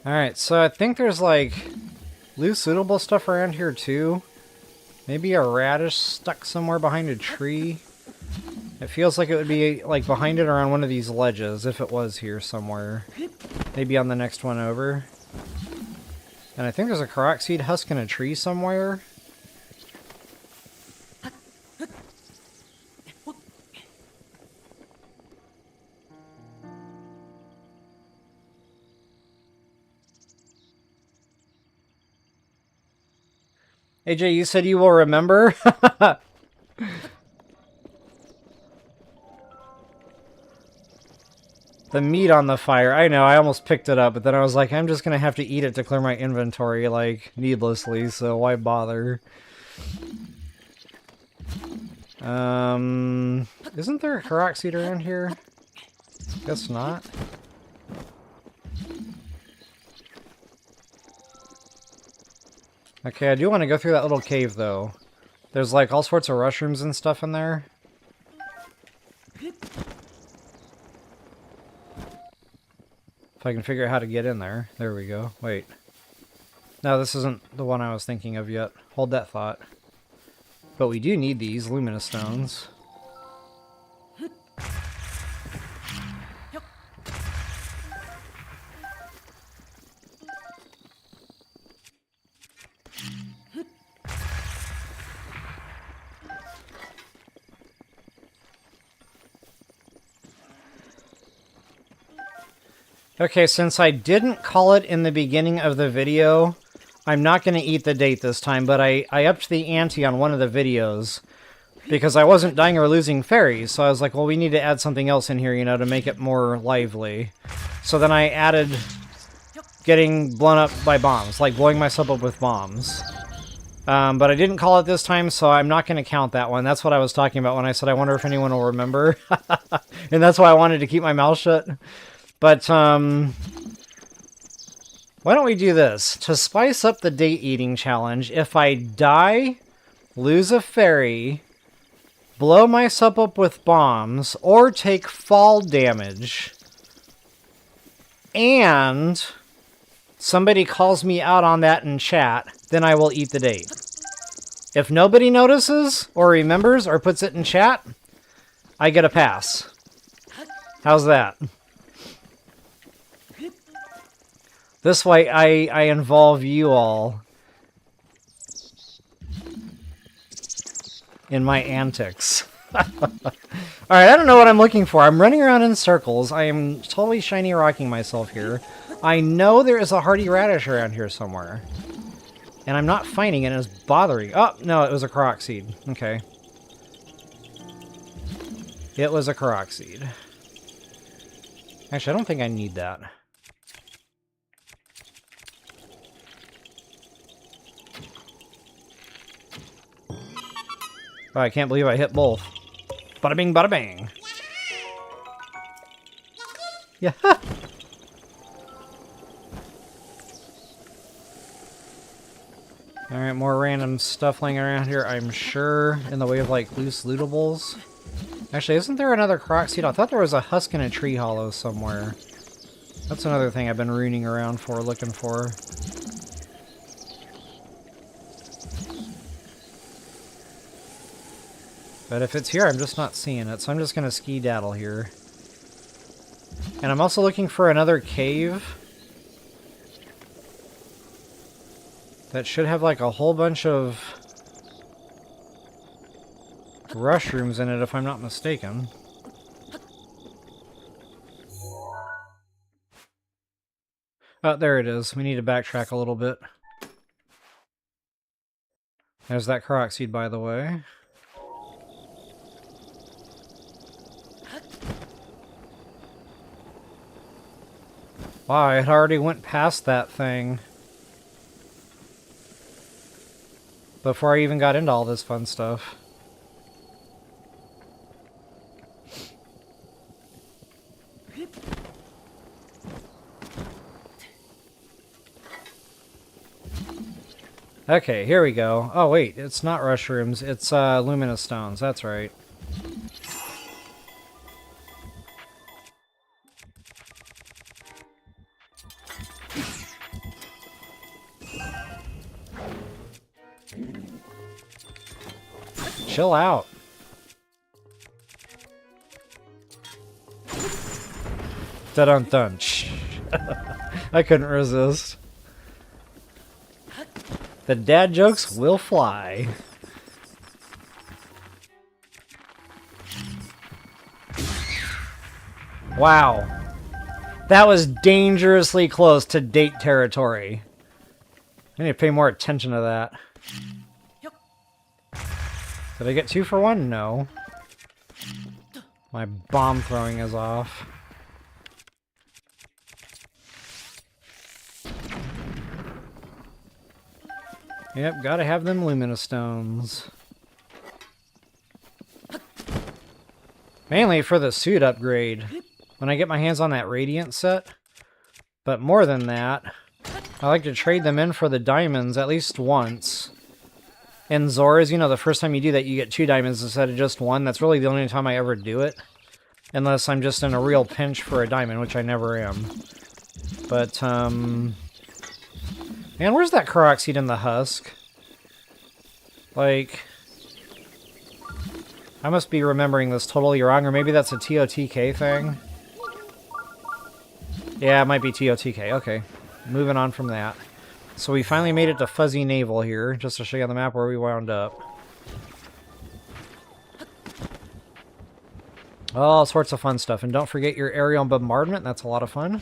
Alright, so I think there's like loose suitable stuff around here too. Maybe a radish stuck somewhere behind a tree. It feels like it would be like behind it or on one of these ledges if it was here somewhere. Maybe on the next one over. And I think there's a Korok seed husk in a tree somewhere. AJ, you said you will remember? The meat on the fire. I know, I almost picked it up, but then I was like, I'm just going to have to eat it to clear my inventory, like, needlessly, so why bother? Isn't there a Korok seed around here? Guess not. Okay, I do want to go through that little cave, though. There's, like, all sorts of mushrooms and stuff in there. If I can figure out how to get in there. There we go. Wait. No, this isn't the one I was thinking of yet. Hold that thought. But we do need these luminous stones. Okay, since I didn't call it in the beginning of the video, I'm not going to eat the date this time, but I upped the ante on one of the videos because I wasn't dying or losing fairies, so I was like, well, we need to add something else in here, you know, to make it more lively. So then I added getting blown up by bombs, like blowing myself up with bombs. But I didn't call it this time, so I'm not going to count that one. That's what I was talking about when I said I wonder if anyone will remember. And that's why I wanted to keep my mouth shut. But, why don't we do this? To spice up the date eating challenge, if I die, lose a fairy, blow myself up with bombs, or take fall damage, and somebody calls me out on that in chat, then I will eat the date. If nobody notices, or remembers, or puts it in chat, I get a pass. How's that? This way, I involve you all in my antics. Alright, I don't know what I'm looking for. I'm running around in circles. I am totally shiny rocking myself here. I know there is a hardy radish around here somewhere. And I'm not finding it, and it's bothering. Oh, no, it was a Korok seed. Okay. It was a Korok seed. Actually, I don't think I need that. Oh, I can't believe I hit both. Bada bing, bada bang. Yeah. Alright, more random stuff laying around here, I'm sure, in the way of, like, loose lootables. Actually, isn't there another Korok seed? I thought there was a husk in a tree hollow somewhere. That's another thing I've been rooning around for, looking for. But if it's here, I'm just not seeing it, so I'm just gonna ski-daddle here. And I'm also looking for another cave that should have, like, a whole bunch of mushrooms in it, if I'm not mistaken. Oh, there it is. We need to backtrack a little bit. There's that Korok seed, by the way. Wow, I had already went past that thing before I even got into all this fun stuff. Okay, here we go. Oh wait, it's not mushrooms, it's luminous stones, that's right. Chill out. Dun-dun-dun. I couldn't resist. The dad jokes will fly. Wow. That was dangerously close to date territory. I need to pay more attention to that. Did I get 2 for 1? No. My bomb throwing is off. Yep, gotta have them luminous stones. Mainly for the suit upgrade. When I get my hands on that Radiant set. But more than that, I like to trade them in for the diamonds at least once. In Zora's, you know, the first time you do that, you get 2 diamonds instead of just 1. That's really the only time I ever do it. Unless I'm just in a real pinch for a diamond, which I never am. But, man, where's that Korok seed in the husk? Like, I must be remembering this totally wrong, or maybe that's a TOTK thing? Yeah, it might be TOTK, okay. Moving on from that. So we finally made it to Fuzzy Navel here, just to show you on the map where we wound up. All sorts of fun stuff, and don't forget your aerial bombardment, that's a lot of fun.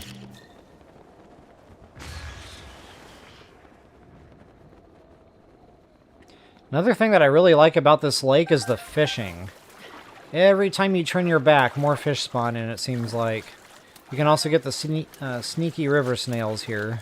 Another thing that I really like about this lake is the fishing. Every time you turn your back, more fish spawn in, it seems like. You can also get the sneaky river snails here.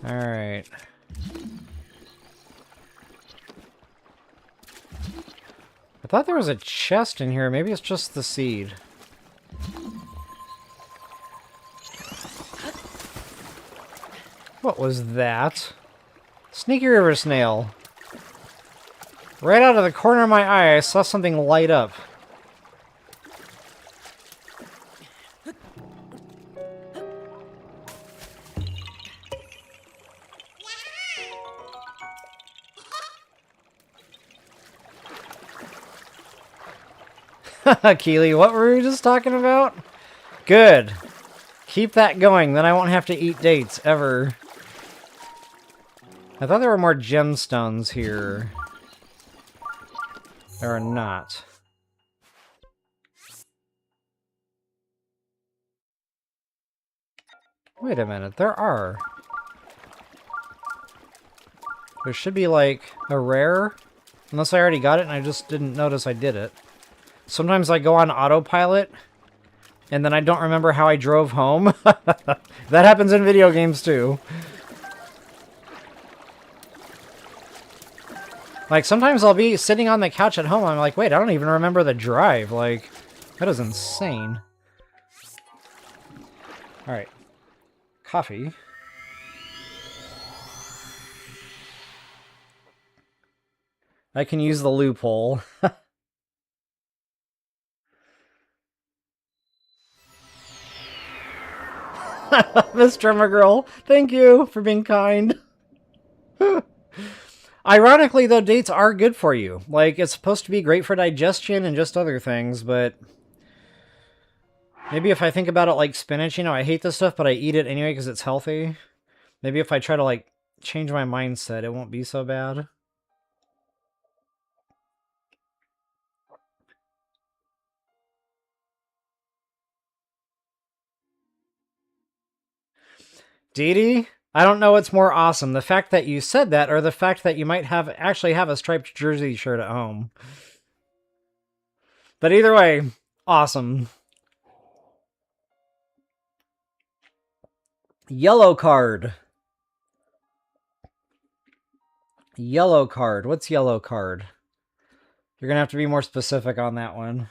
Alright. I thought there was a chest in here. Maybe it's just the seed. What was that? Sneaky river snail. Right out of the corner of my eye, I saw something light up. Keely, what were we just talking about? Good. Keep that going, then I won't have to eat dates, ever. I thought there were more gemstones here. There are not. Wait a minute, there are. There should be, like, a rare. Unless I already got it and I just didn't notice I did it. Sometimes I go on autopilot, and then I don't remember how I drove home. That happens in video games, too. Like, sometimes I'll be sitting on the couch at home, I'm like, wait, I don't even remember the drive. Like, that is insane. Alright. Coffee. I can use the loophole. Miss Drummer Girl, thank you for being kind. Ironically, though, dates are good for you. Like, it's supposed to be great for digestion and just other things, but... Maybe if I think about it like spinach, you know, I hate this stuff, but I eat it anyway because it's healthy. Maybe if I try to, like, change my mindset, it won't be so bad. Dee Dee? I don't know what's more awesome, the fact that you said that or the fact that you might actually have a striped jersey shirt at home. But either way, awesome. Yellow card. Yellow card. What's yellow card? You're going to have to be more specific on that one.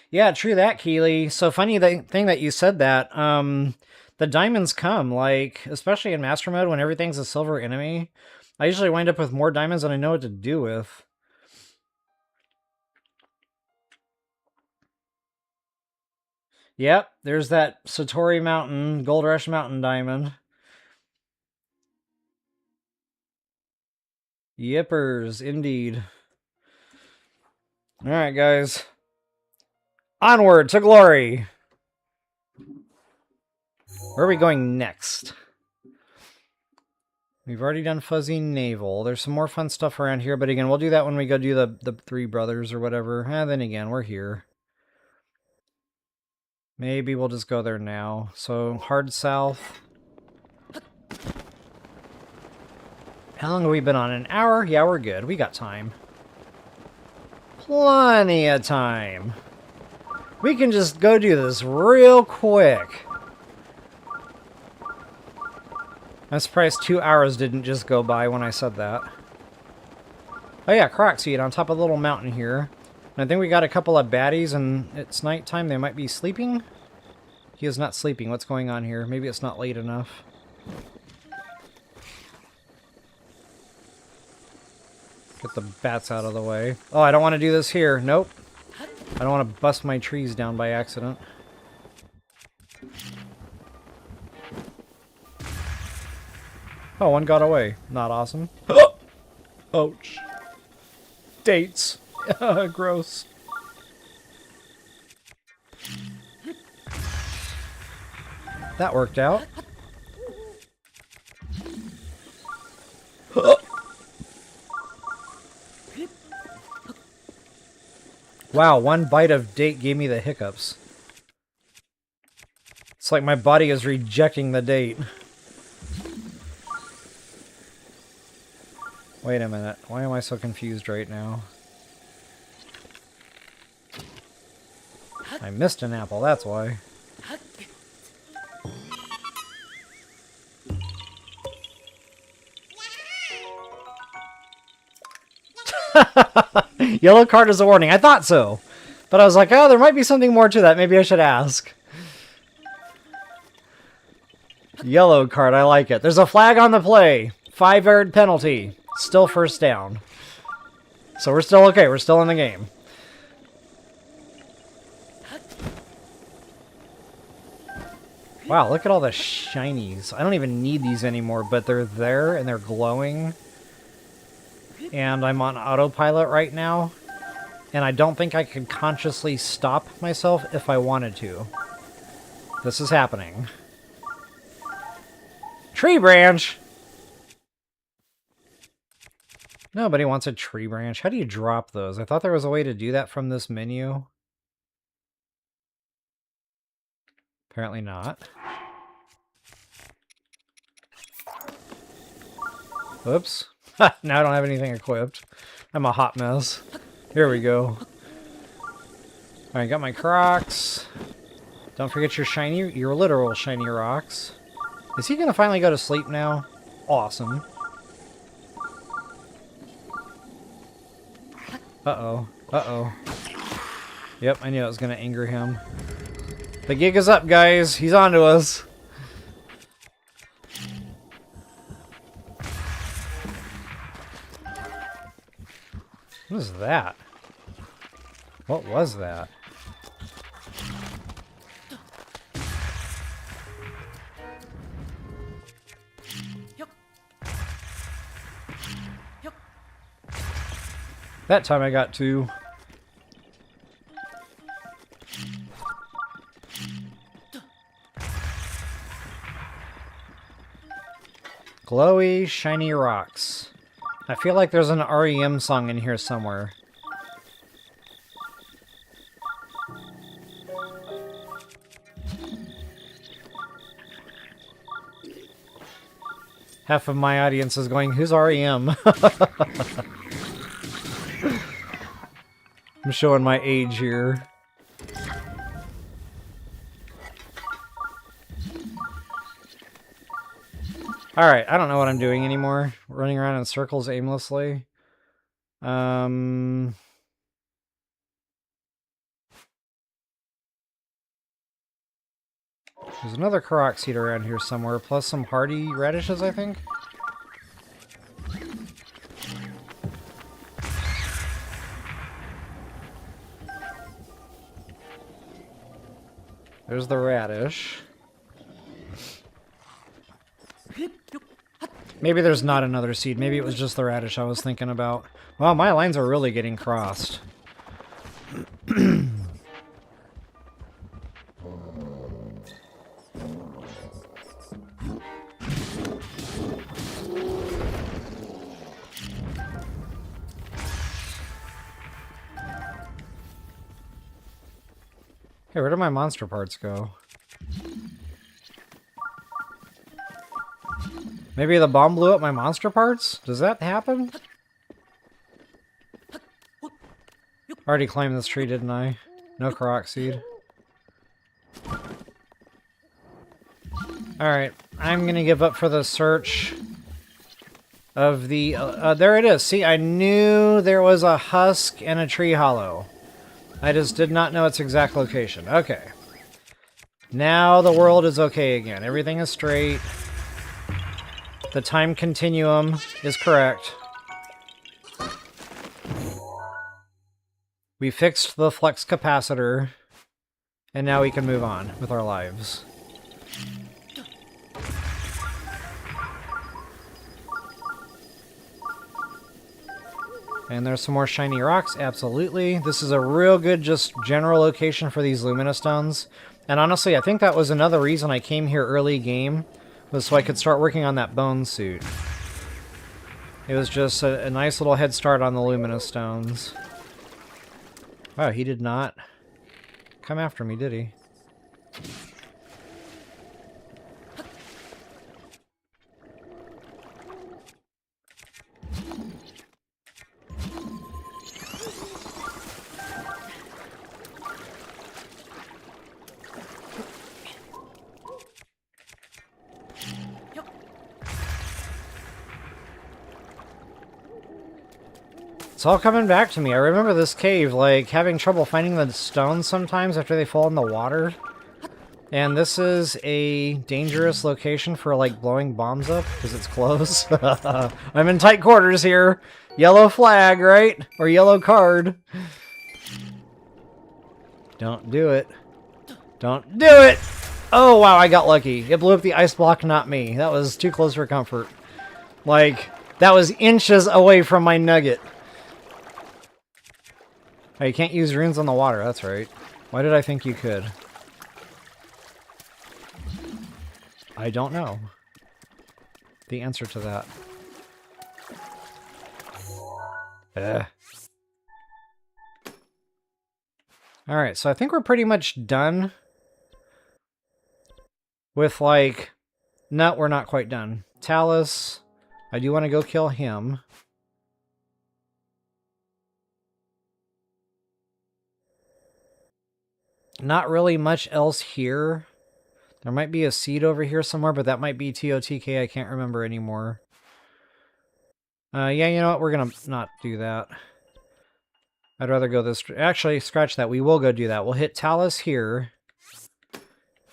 Yeah, true that, Keely. So funny thing that you said that. The diamonds come, like, especially in Master Mode when everything's a silver enemy. I usually wind up with more diamonds than I know what to do with. Yep, there's that Satori Mountain, Gold Rush Mountain diamond. Yippers, indeed. Alright, guys. Onward to glory! Where are we going next? We've already done Fuzzy Navel. There's some more fun stuff around here, but again, we'll do that when we go do the Three Brothers or whatever. And then again, we're here. Maybe we'll just go there now. So, hard south. How long have we been on? An hour? Yeah, we're good. We got time. Plenty of time. We can just go do this real quick. I'm surprised 2 hours didn't just go by when I said that. Oh yeah, Koroks seed on top of the little mountain here. And I think we got a couple of baddies and it's nighttime. They might be sleeping. He is not sleeping. What's going on here? Maybe it's not late enough. Get the bats out of the way. Oh, I don't want to do this here. Nope. I don't want to bust my trees down by accident. Oh, one got away. Not awesome. Ouch. Dates. Gross. That worked out. Wow, one bite of date gave me the hiccups. It's like my body is rejecting the date. Wait a minute. Why am I so confused right now? I missed an apple, that's why. Yellow card is a warning. I thought so. But I was like, oh, there might be something more to that. Maybe I should ask. Yellow card, I like it. There's a flag on the play. 5-yard penalty. Still first down. So we're still okay. We're still in the game. Wow, look at all the shinies. I don't even need these anymore, but they're there and they're glowing. And I'm on autopilot right now. And I don't think I could consciously stop myself if I wanted to. This is happening. Tree branch! Nobody wants a tree branch. How do you drop those? I thought there was a way to do that from this menu. Apparently not. Oops. Now I don't have anything equipped. I'm a hot mess. Here we go. Alright, got my Koroks. Don't forget your literal shiny rocks. Is he gonna finally go to sleep now? Awesome. Uh-oh. Uh-oh. Yep, I knew it was gonna anger him. The gig is up, guys. He's on to us. What is that? What was that? That time I got 2. Glowy, shiny rocks. I feel like there's an REM song in here somewhere. Half of my audience is going, who's REM? I'm showing my age here. Alright, I don't know what I'm doing anymore. Running around in circles aimlessly. There's another Korok seed around here somewhere, plus some hardy radishes, I think. There's the radish. Maybe there's not another seed. Maybe it was just the radish I was thinking about. Wow, my lines are really getting crossed. Hey, where did my monster parts go? Maybe the bomb blew up my monster parts? Does that happen? Already climbed this tree, didn't I? No Korok seed. Alright, I'm gonna give up for the search of the... there it is. See, I knew there was a husk and a tree hollow. I just did not know its exact location. Okay. Now the world is okay again. Everything is straight. The time continuum is correct. We fixed the flux capacitor, and now we can move on with our lives. And there's some more shiny rocks, absolutely. This is a real good just general location for these Lumina Stones. And honestly, I think that was another reason I came here early game, was so I could start working on that bone suit. It was just a nice little head start on the Lumina Stones. Wow, he did not come after me, did he? It's all coming back to me. I remember this cave, like, having trouble finding the stones sometimes after they fall in the water. And this is a dangerous location for, like, blowing bombs up, because it's close. I'm in tight quarters here. Yellow flag, right? Or yellow card. Don't do it. Don't do it! Oh, wow, I got lucky. It blew up the ice block, not me. That was too close for comfort. Like, that was inches away from my nugget. Oh, you can't use runes on the water, that's right. Why did I think you could? I don't know the answer to that. Alright, so I think we're pretty much done with, like... No, we're not quite done. Talus, I do want to go kill him. Not really much else here. There might be a seed over here somewhere, but that might be TOTK. I can't remember anymore. Yeah, you know what? We're going to not do that. I'd rather go this... Actually, scratch that. We will go do that. We'll hit Talus here.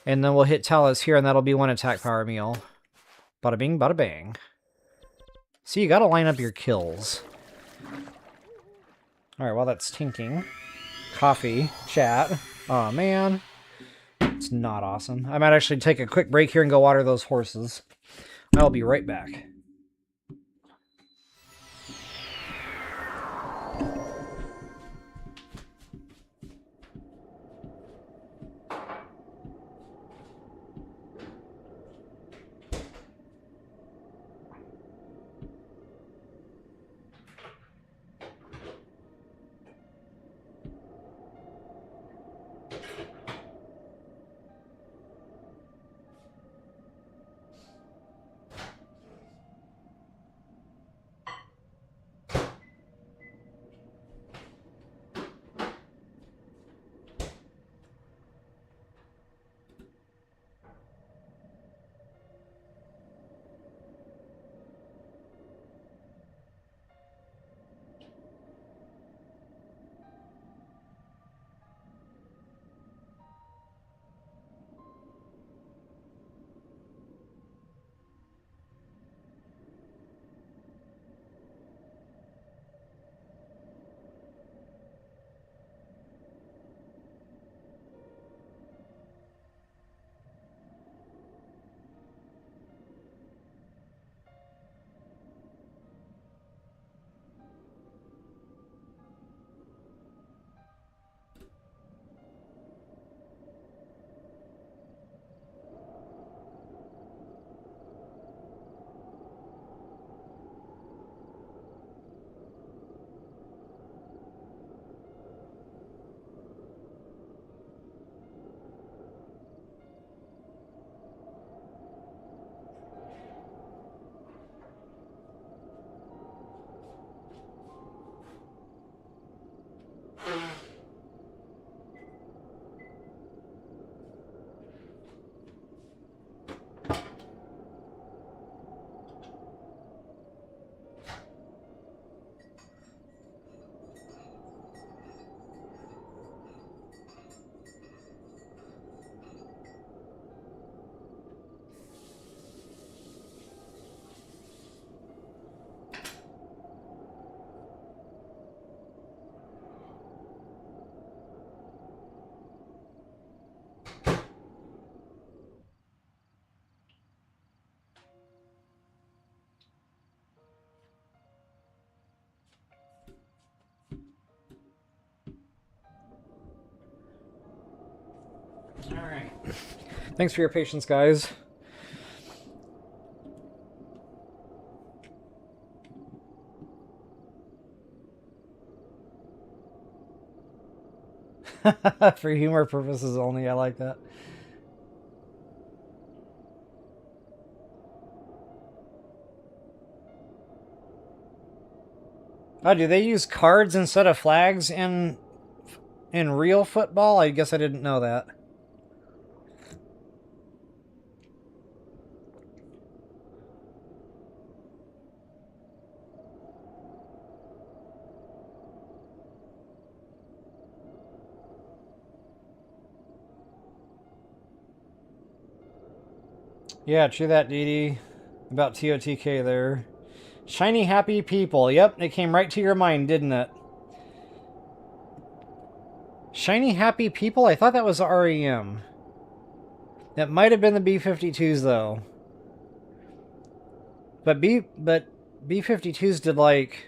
And then we'll hit Talus here, and that'll be one attack power meal. Bada bing, bada bang. See, you gotta line up your kills. Alright, while that's tinking. Coffee. Chat. Aw, man. It's not awesome. I might actually take a quick break here and go water those horses. I'll be right back. Alright. Thanks for your patience, guys. For humor purposes only, I like that. Oh, do they use cards instead of flags in real football? I guess I didn't know that. Yeah, true that, Dee Dee. About TOTK there. Shiny happy people. Yep, it came right to your mind, didn't it? Shiny happy people? I thought that was REM. It might have been the B-52s, though. But B-52s did, like...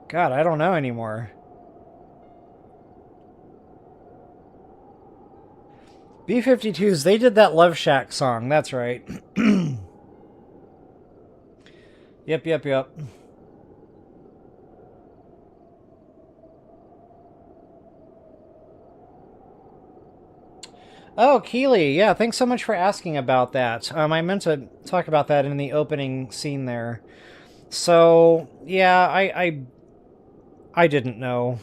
God, I don't know anymore. B-52s, they did that Love Shack song. That's right. Yep. Oh, Keely, yeah, thanks so much for asking about that. I meant to talk about that in the opening scene there. So, yeah, I didn't know.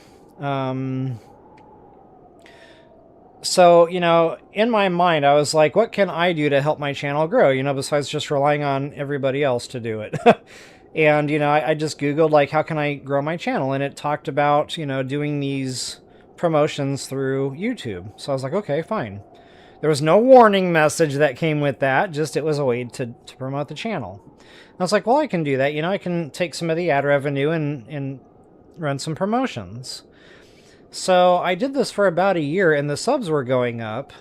So, you know, in my mind, I was like, what can I do to help my channel grow, you know, besides just relying on everybody else to do it? And, you know, I just Googled, like, how can I grow my channel? And it talked about, you know, doing these promotions through YouTube. So I was like, okay, fine. There was no warning message that came with that, just it was a way to promote the channel. I was like, well, I can do that. You know, I can take some of the ad revenue and run some promotions. So I did this for about a year, and the subs were going up,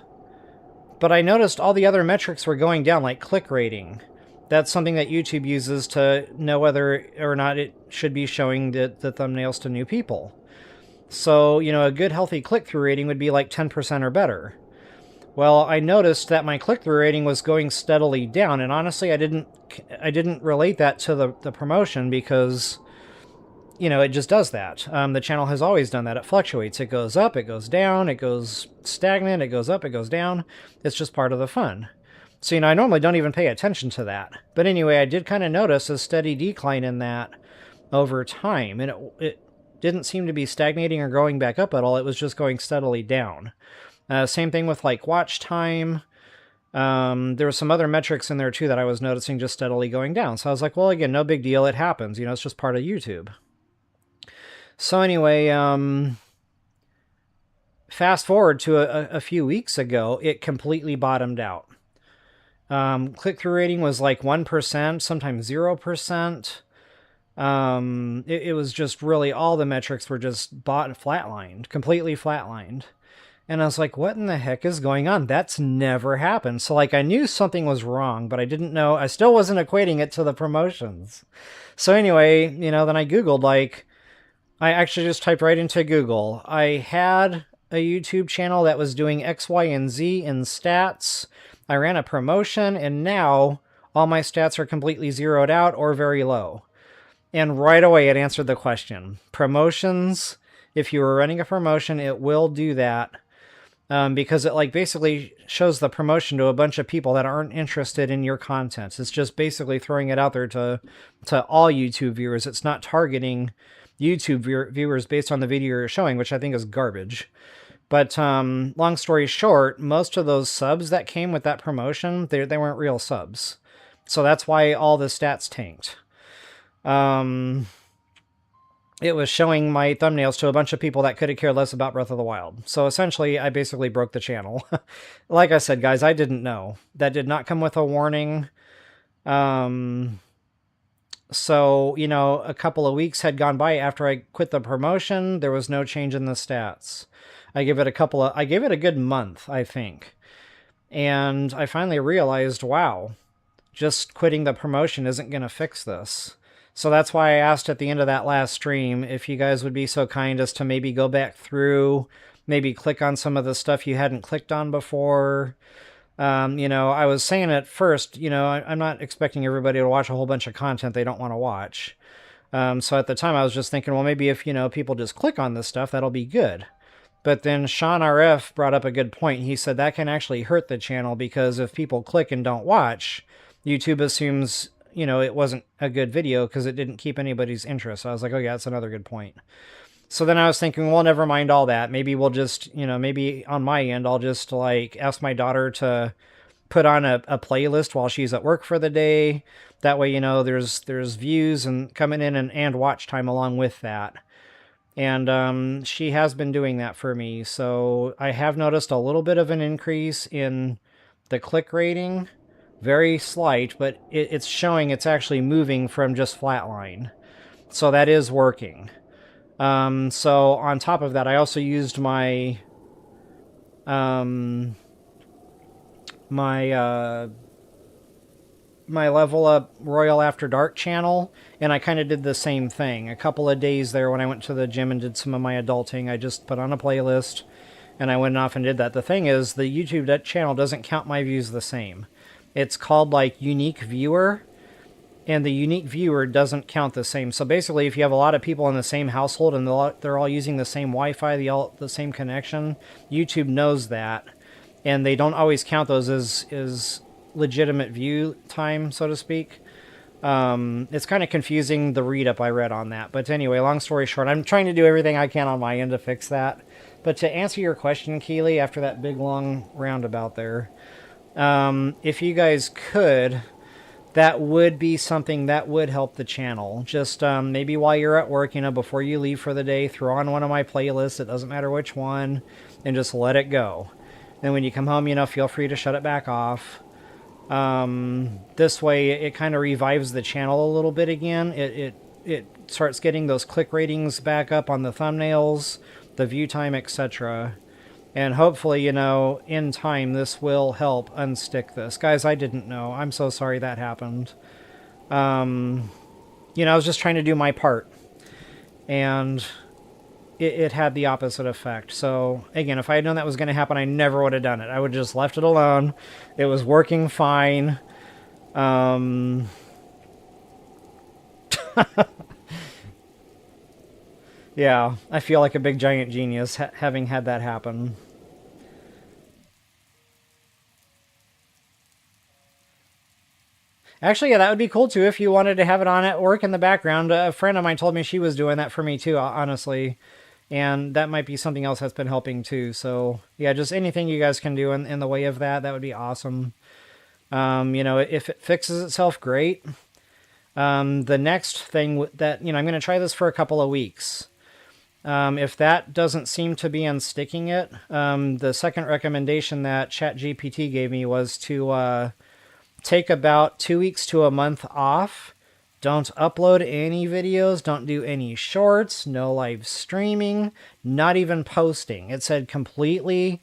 but I noticed all the other metrics were going down, like click rating. That's something that YouTube uses to know whether or not it should be showing the thumbnails to new people. So, you know, a good healthy click-through rating would be like 10% or better. Well, I noticed that my click-through rating was going steadily down, and honestly, I didn't relate that to the promotion because, you know, it just does that. The channel has always done that. It fluctuates. It goes up, it goes down, it goes stagnant, it goes up, it goes down. It's just part of the fun. So, you know, I normally don't even pay attention to that. But anyway, I did kind of notice a steady decline in that over time, and it didn't seem to be stagnating or going back up at all. It was just going steadily down. Same thing with, like, watch time. There were some other metrics in there, too, that I was noticing just steadily going down. So I was like, well, again, no big deal. It happens. You know, it's just part of YouTube. So anyway, fast forward to a few weeks ago, it completely bottomed out. Click-through rating was like 1%, sometimes 0%. It was just really, all the metrics were just flatlined, completely flatlined. And I was like, what in the heck is going on? That's never happened. So, like, I knew something was wrong, but I didn't know, I still wasn't equating it to the promotions. So anyway, you know, then I Googled, like, I actually just typed right into Google. I had a YouTube channel that was doing X, Y, and Z in stats. I ran a promotion, and now all my stats are completely zeroed out or very low. And right away it answered the question. Promotions, if you were running a promotion, it will do that. Because it, like, basically shows the promotion to a bunch of people that aren't interested in your content. It's just basically throwing it out there to all YouTube viewers. It's not targeting YouTube viewers based on the video you're showing, which I think is garbage. But long story short, most of those subs that came with that promotion, they weren't real subs. So that's why all the stats tanked. It was showing my thumbnails to a bunch of people that could have cared less about Breath of the Wild. So essentially, I basically broke the channel. Like I said, guys, I didn't know. That did not come with a warning. So, you know, a couple of weeks had gone by after I quit the promotion. There was no change in the stats. I gave it a good month, I think. And I finally realized, wow, just quitting the promotion isn't going to fix this. So that's why I asked at the end of that last stream if you guys would be so kind as to maybe go back through, maybe click on some of the stuff you hadn't clicked on before. You know, I was saying at first, you know, I'm not expecting everybody to watch a whole bunch of content they don't want to watch. So at the time I was just thinking, well, maybe if, you know, people just click on this stuff, that'll be good. But then Sean RF brought up a good point. He said that can actually hurt the channel because if people click and don't watch, YouTube assumes, you know, it wasn't a good video because it didn't keep anybody's interest. So I was like, oh yeah, that's another good point. So then I was thinking, well, never mind all that. Maybe we'll just, you know, maybe on my end, I'll just, like, ask my daughter to put on a playlist while she's at work for the day. That way, you know, there's views and coming in and watch time along with that. And she has been doing that for me. So I have noticed a little bit of an increase in the click rating. Very slight, but it's showing it's actually moving from just flatline. So that is working. So on top of that, I also used my my Level Up Royal After Dark channel, and I kind of did the same thing. A couple of days there when I went to the gym and did some of my adulting, I just put on a playlist, and I went off and did that. The thing is, the YouTube channel doesn't count my views the same. It's called, like, unique viewer, and the unique viewer doesn't count the same. So basically, if you have a lot of people in the same household and they're all using the same Wi-Fi, the same connection, YouTube knows that, and they don't always count those as legitimate view time, so to speak. It's kind of confusing, the read-up I read on that. But anyway, long story short, I'm trying to do everything I can on my end to fix that. But to answer your question, Keely, after that big, long roundabout there, if you guys could, that would be something that would help the channel. Just maybe while you're at work, before you leave for the day, throw on one of my playlists. It doesn't matter which one, and just let it go. Then when you come home, feel free to shut it back off. This way it kind of revives the channel a little bit again. It starts getting those click ratings back up on the thumbnails, the view time, etc. And hopefully, in time, this will help unstick this. Guys, I didn't know. I'm so sorry that happened. I was just trying to do my part. And it had the opposite effect. So, again, if I had known that was going to happen, I never would have done it. I would have just left it alone. It was working fine. Yeah, I feel like a big giant genius having had that happen. Actually, yeah, that would be cool too if you wanted to have it on at work in the background. A friend of mine told me she was doing that for me too, honestly. And that might be something else that's been helping too. So, yeah, just anything you guys can do in the way of that would be awesome. If it fixes itself, great. The next thing that, I'm going to try this for a couple of weeks. If that doesn't seem to be unsticking it, the second recommendation that ChatGPT gave me was to take about 2 weeks to a month off. Don't upload any videos. Don't do any shorts. No live streaming. Not even posting. It said completely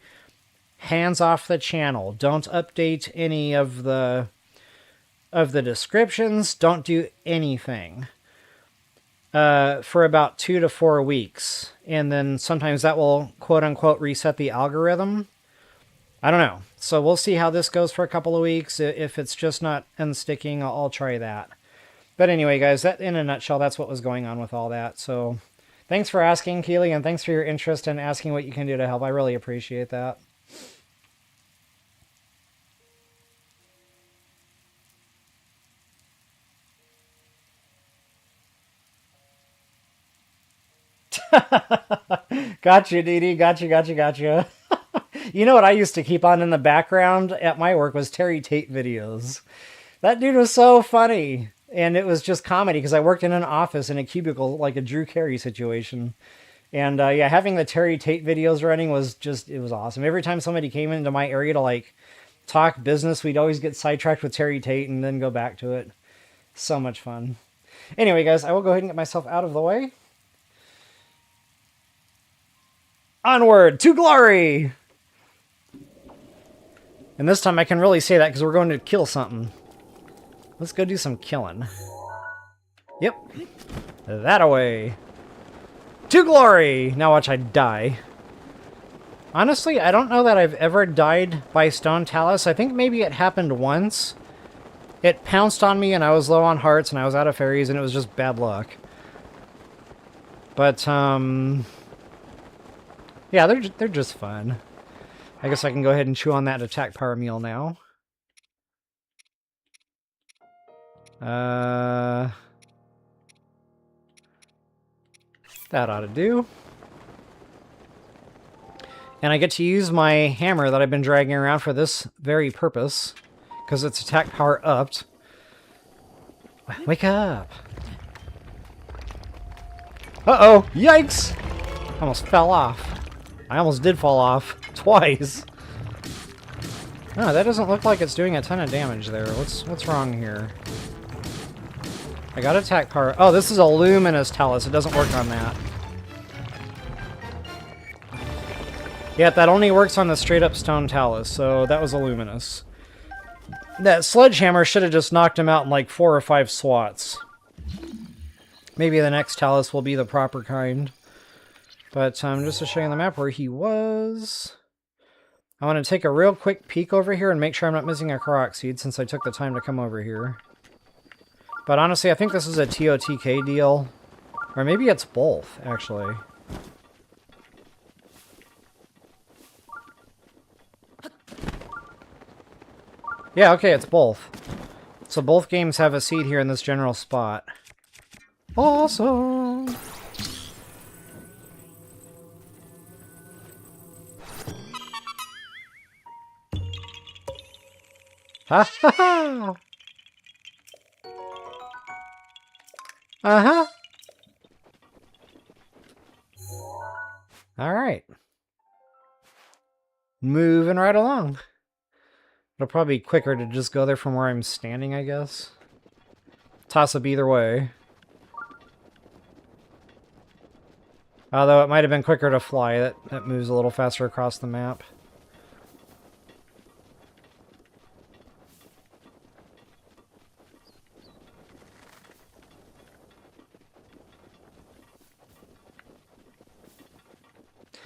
hands off the channel. Don't update any of the descriptions. Don't do anything. For about 2 to 4 weeks. And then sometimes that will quote-unquote reset the algorithm. I don't know. So we'll see how this goes for a couple of weeks. If it's just not unsticking, I'll try that. But anyway, guys, that in a nutshell, that's what was going on with all that. So thanks for asking, Keely, and thanks for your interest in asking what you can do to help. I really appreciate that. Gotcha, Dee Dee. Gotcha. You know what I used to keep on in the background at my work was Terry Tate videos. That dude was so funny. And it was just comedy because I worked in an office in a cubicle, like a Drew Carey situation. And yeah, having the Terry Tate videos running was it was awesome. Every time somebody came into my area to like talk business, we'd always get sidetracked with Terry Tate and then go back to it. So much fun. Anyway, guys, I will go ahead and get myself out of the way. Onward to glory! And this time I can really say that because we're going to kill something. Let's go do some killing. Yep. That away. To glory! Now watch I die. Honestly, I don't know that I've ever died by Stone Talus. I think maybe it happened once. It pounced on me and I was low on hearts and I was out of fairies and it was just bad luck. But, yeah, they're just fun. I guess I can go ahead and chew on that attack power meal now. That ought to do. And I get to use my hammer that I've been dragging around for this very purpose, because it's attack power upped. Wake up! Uh-oh! Yikes! I almost fell off. I almost did fall off. Twice. Oh, that doesn't look like it's doing a ton of damage there. What's wrong here? I got attack power. Oh, this is a luminous Talus. It doesn't work on that. Yeah, that only works on the straight-up stone Talus, so that was a luminous. That sledgehammer should have just knocked him out in like 4 or 5 swats. Maybe the next Talus will be the proper kind. But just to show you on the map where he was... I want to take a real quick peek over here and make sure I'm not missing a Korok seed since I took the time to come over here. But honestly, I think this is a TOTK deal. Or maybe it's both, actually. Yeah, okay, it's both. So both games have a seed here in this general spot. Awesome! Ha ha ha! Uh-huh! Alright. Moving right along. It'll probably be quicker to just go there from where I'm standing, I guess. Toss up either way. Although it might have been quicker to fly. That moves a little faster across the map.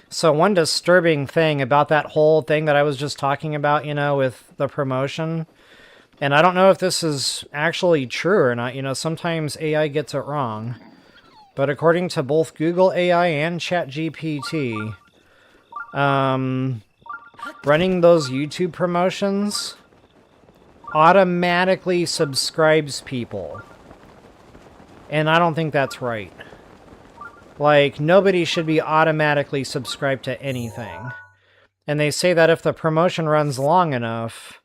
So one disturbing thing about that whole thing that I was just talking about, you know, with the promotion, and I don't know if this is actually true or not, you know, sometimes AI gets it wrong, but according to both Google AI and ChatGPT, running those YouTube promotions automatically subscribes people, and I don't think that's right. Like, nobody should be automatically subscribed to anything. And they say that if the promotion runs long enough,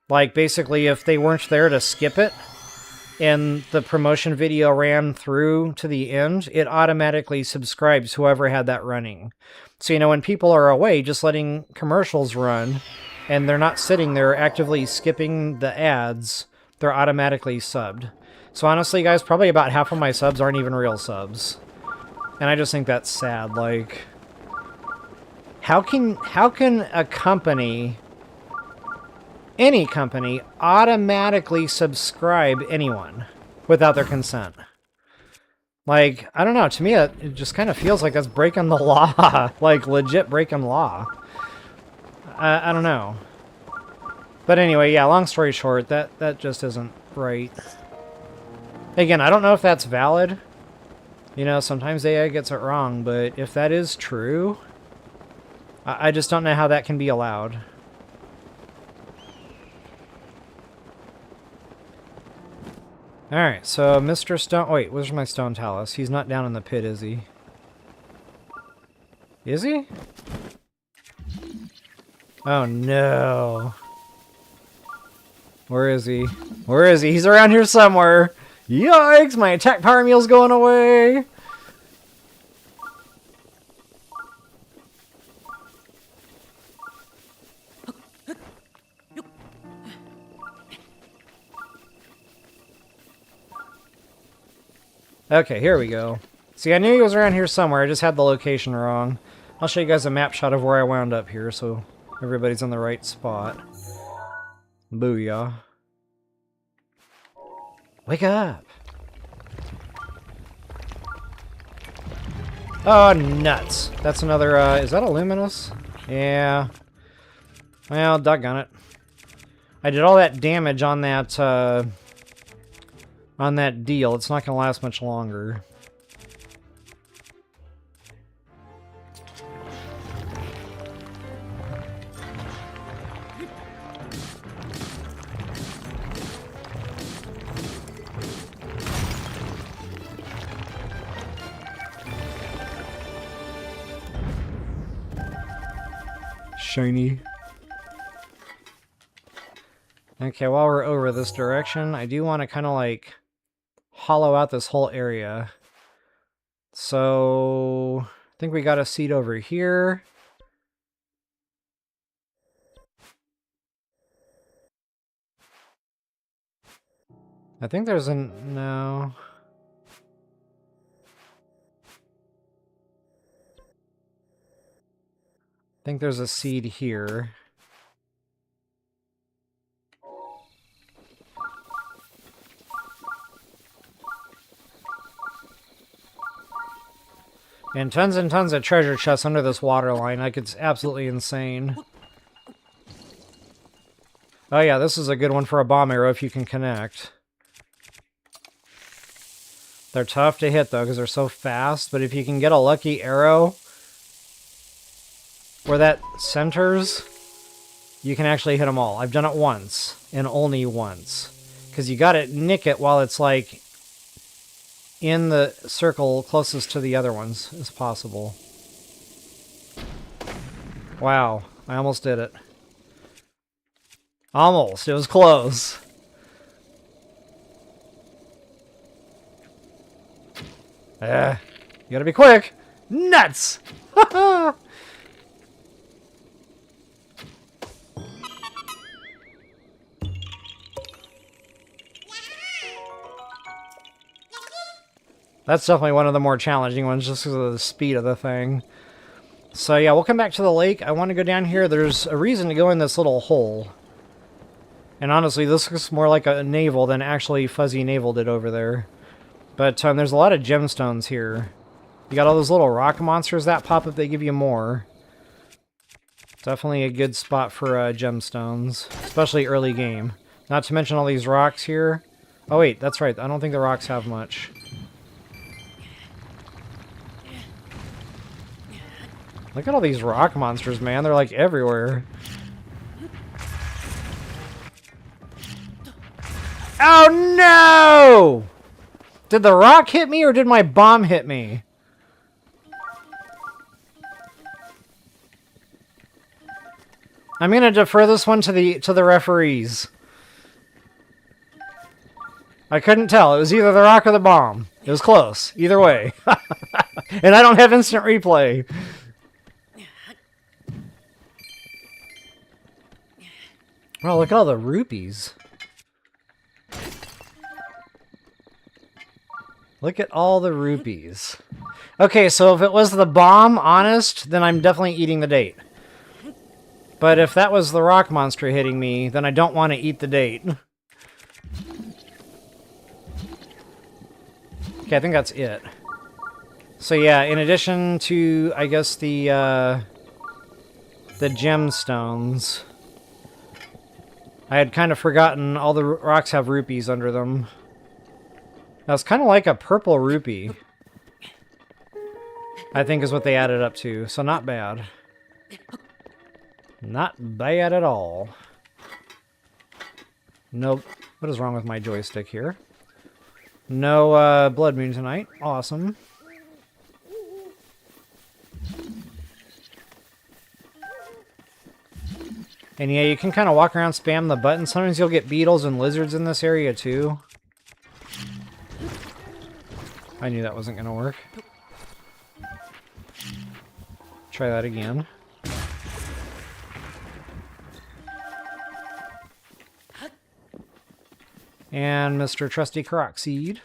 like, basically if they weren't there to skip it, and the promotion video ran through to the end, it automatically subscribes whoever had that running. So, you know, when people are away, just letting commercials run, and they're not sitting there actively skipping the ads, they're automatically subbed. So honestly, guys, probably about half of my subs aren't even real subs. And I just think that's sad. Like, how can a company, any company, automatically subscribe anyone without their consent? Like, I don't know. To me, it just kind of feels like that's breaking the law. Like, legit breaking law. I don't know. But anyway, yeah, long story short, that just isn't right. Again, I don't know if that's valid. You know, sometimes AI gets it wrong, but if that is true, I just don't know how that can be allowed. Alright, so Mr. Stone... Wait, where's my Stone Talus? He's not down in the pit, is he? Is he? Oh, no. Where is he? Where is he? He's around here somewhere! Yikes! My attack power meal's going away! Okay, here we go. See, I knew he was around here somewhere, I just had the location wrong. I'll show you guys a map shot of where I wound up here, so everybody's in the right spot. Booyah. Wake up! Oh, nuts. That's another, is that a luminous? Yeah. Well, doggone it. I did all that damage on that deal. It's not gonna last much longer. Shiny. Okay, while we're over this direction, I do want to kind of like hollow out this whole area. So I think we got a seed over here. I think there's no. I think there's a seed here. And tons of treasure chests under this water line. Like, it's absolutely insane. Oh yeah, this is a good one for a bomb arrow if you can connect. They're tough to hit though because they're so fast, but if you can get a lucky arrow where that centers, you can actually hit them all. I've done it once, and only once. Because you gotta nick it while it's like in the circle closest to the other ones as possible. Wow, I almost did it. Almost, it was close. You gotta be quick. Nuts! That's definitely one of the more challenging ones just because of the speed of the thing. So yeah, we'll come back to the lake. I want to go down here. There's a reason to go in this little hole. And honestly, this looks more like a navel than actually Fuzzy Navel did over there. But there's a lot of gemstones here. You got all those little rock monsters that pop up, they give you more. Definitely a good spot for gemstones, especially early game. Not to mention all these rocks here. Oh wait, that's right. I don't think the rocks have much. Look at all these rock monsters, man. They're like everywhere. Oh no! Did the rock hit me or did my bomb hit me? I'm gonna defer this one to the referees. I couldn't tell. It was either the rock or the bomb. It was close. Either way. And I don't have instant replay. Wow, look at all the rupees. Look at all the rupees. Okay, so if it was the bomb, honest, then I'm definitely eating the date. But if that was the rock monster hitting me, then I don't want to eat the date. Okay, I think that's it. So yeah, in addition to, I guess, the gemstones, I had kind of forgotten all the rocks have rupees under them. Now it's kind of like a purple rupee, I think is what they added up to, so not bad. Not bad at all. Nope. What is wrong with my joystick here? No blood moon tonight. Awesome. And yeah, you can kind of walk around, spam the button. Sometimes you'll get beetles and lizards in this area too. I knew that wasn't going to work. Try that again. And Mr. Trusty Korok Seed.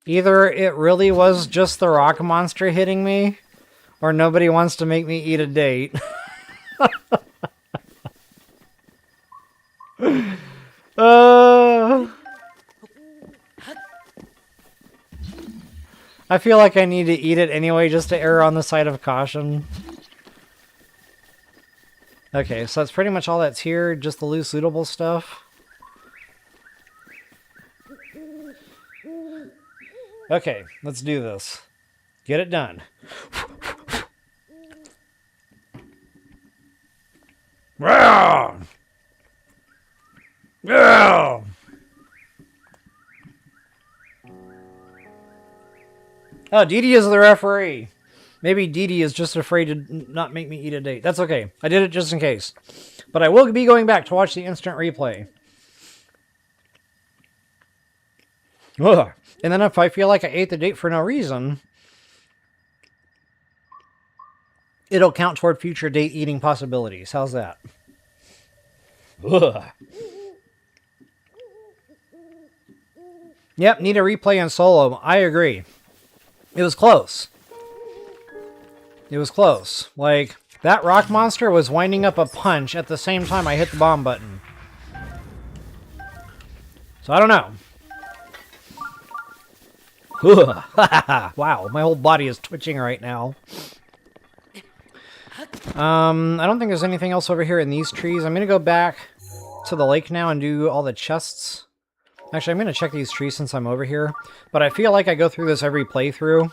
Either it really was just the rock monster hitting me, or nobody wants to make me eat a date. I feel like I need to eat it anyway just to err on the side of caution. Okay, so that's pretty much all that's here, just the loose lootable stuff. Okay, let's do this. Get it done. Oh, Dee Dee is the referee. Maybe Dee Dee is just afraid to not make me eat a date. That's okay. I did it just in case. But I will be going back to watch the instant replay. Ugh. And then if I feel like I ate the date for no reason, it'll count toward future date eating possibilities. How's that? Ugh. Yep, need a replay in solo. I agree. It was close. It was close. Like, that rock monster was winding up a punch at the same time I hit the bomb button. So I don't know. Wow, my whole body is twitching right now. I don't think there's anything else over here in these trees. I'm going to go back to the lake now and do all the chests. Actually, I'm going to check these trees since I'm over here. But I feel like I go through this every playthrough.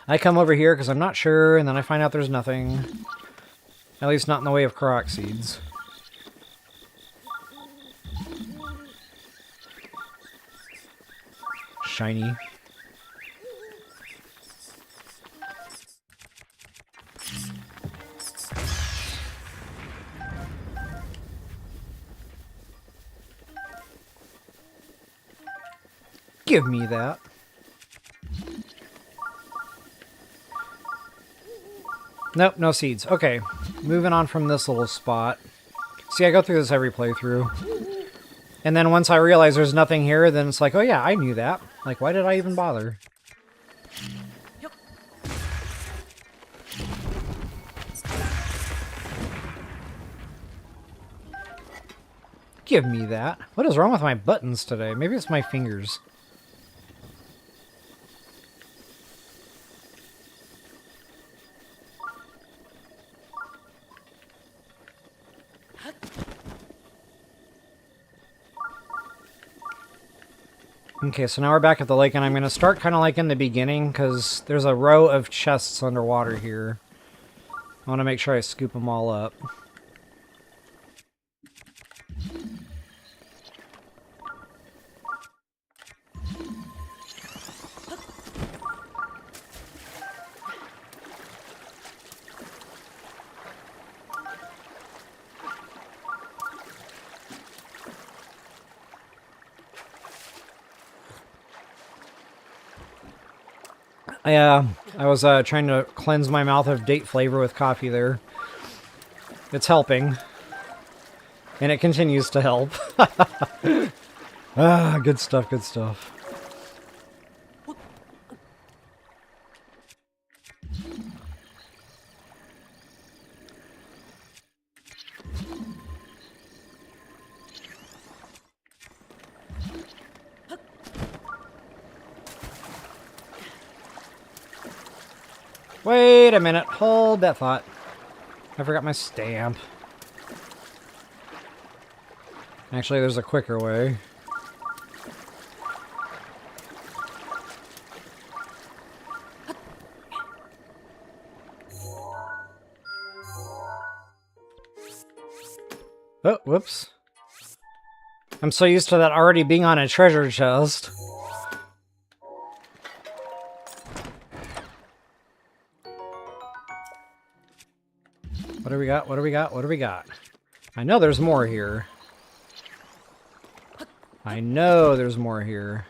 I come over here because I'm not sure, and then I find out there's nothing. At least not in the way of Korok seeds. Shiny. Give me that. Nope, no seeds. Okay, moving on from this little spot. See, I go through this every playthrough. And then once I realize there's nothing here, then it's like, oh yeah, I knew that. Like, why did I even bother? Give me that. What is wrong with my buttons today? Maybe it's my fingers. Okay, so now we're back at the lake, and I'm going to start kind of like in the beginning, because there's a row of chests underwater here. I want to make sure I scoop them all up. Yeah, I was trying to cleanse my mouth of date flavor with coffee there. It's helping. And it continues to help. Ah, good stuff, good stuff. Wait a minute, hold that thought. I forgot my stamp. Actually, there's a quicker way. Oh, whoops. I'm so used to that already being on a treasure chest. What do we got? What do we got? What do we got? I know there's more here. I know there's more here.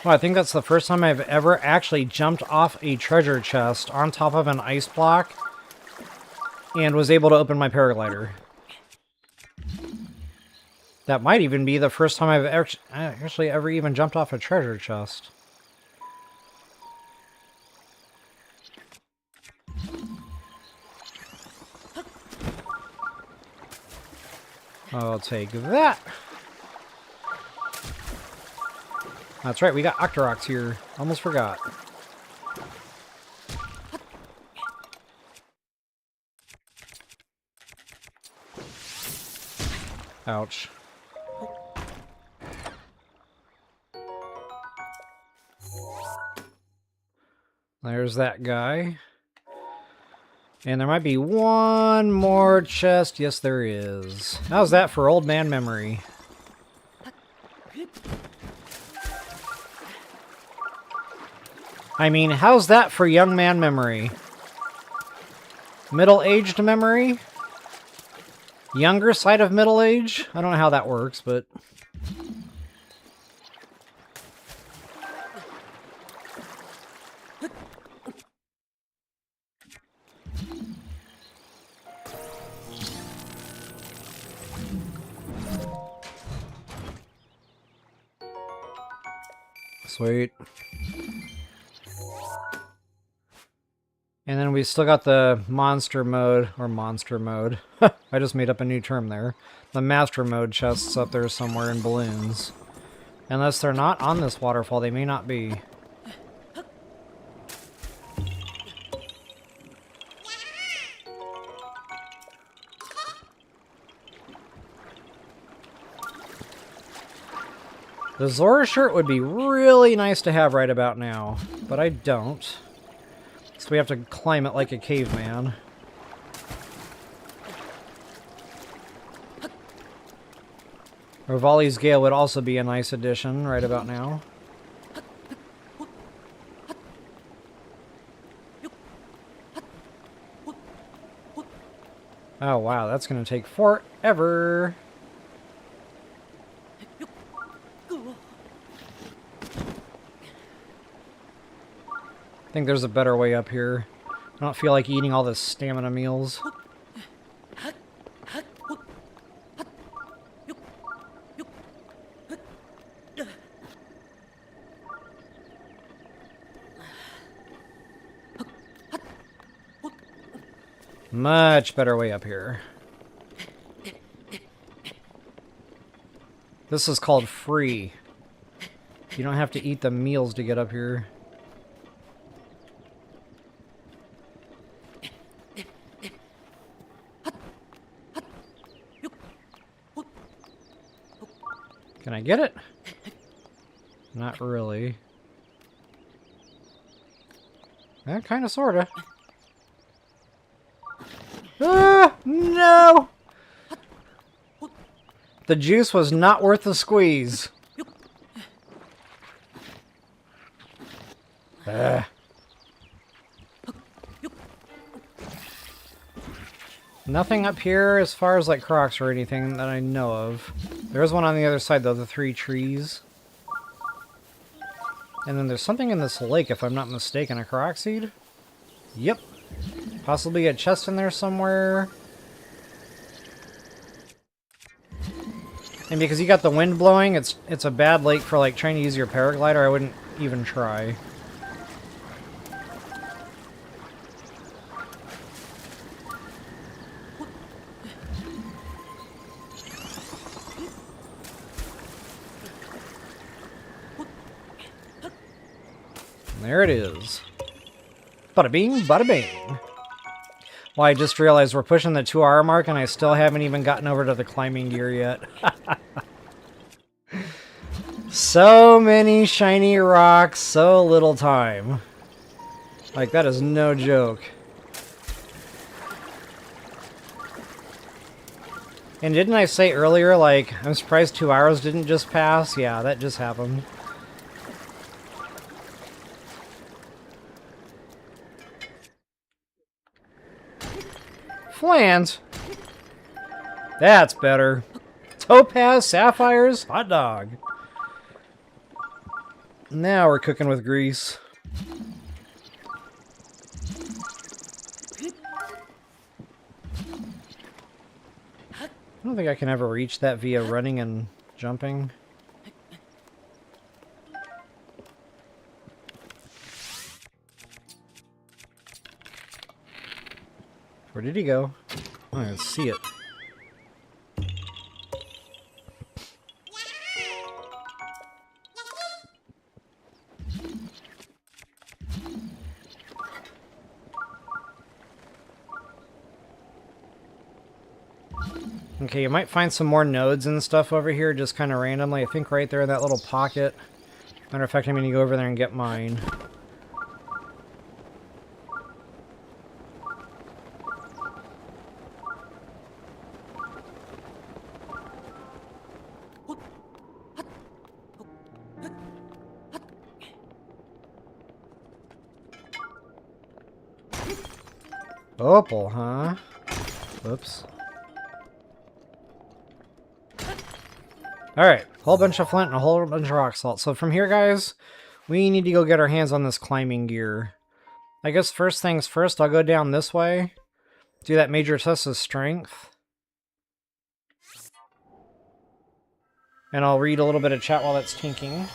Well, I think that's the first time I've ever actually jumped off a treasure chest on top of an ice block and was able to open my paraglider. That might even be the first time I've actually ever even jumped off a treasure chest. I'll take that. That's right, we got Octoroks here. Almost forgot. Ouch. There's that guy. And there might be one more chest. Yes, there is. How's that for old man memory? I mean, how's that for young man memory? Middle-aged memory? Younger side of middle age? I don't know how that works, but... Sweet. And then we still got the monster mode, or monster mode. I just made up a new term there. The master mode chests up there somewhere in balloons. Unless they're not on this waterfall, they may not be. The Zora shirt would be really nice to have right about now, but I don't. So we have to climb it like a caveman. Rivali's Gale would also be a nice addition right about now. Oh wow, that's gonna take forever. I think there's a better way up here. I don't feel like eating all the stamina meals. Much better way up here. This is called free. You don't have to eat the meals to get up here. Can I get it? Not really. Eh, kinda, sorta. Ah, no! The juice was not worth the squeeze. Nothing up here as far as like Koroks or anything that I know of. There's one on the other side though, the 3 trees. And then there's something in this lake if I'm not mistaken, a Korok seed? Yep. Possibly a chest in there somewhere. And because you got the wind blowing, it's a bad lake for like trying to use your paraglider. I wouldn't even try. There it is. Bada bing, bada bing. Well, I just realized we're pushing the 2-hour mark and I still haven't even gotten over to the climbing gear yet. So many shiny rocks, so little time. Like, that is no joke. And didn't I say earlier, like, I'm surprised 2 hours didn't just pass? Yeah, that just happened. Flans. That's better. Topaz, sapphires, hot dog. Now we're cooking with grease. I don't think I can ever reach that via running and jumping. Where did he go? Oh, I can see it. Okay, you might find some more nodes and stuff over here just kind of randomly. I think right there in that little pocket. Matter of fact, I'm going to go over there and get mine. Opal, huh? Whoops. Alright, whole bunch of flint and a whole bunch of rock salt. So from here, guys, we need to go get our hands on this climbing gear. I guess first things first, I'll go down this way. Do that major test of strength. And I'll read a little bit of chat while that's tinking.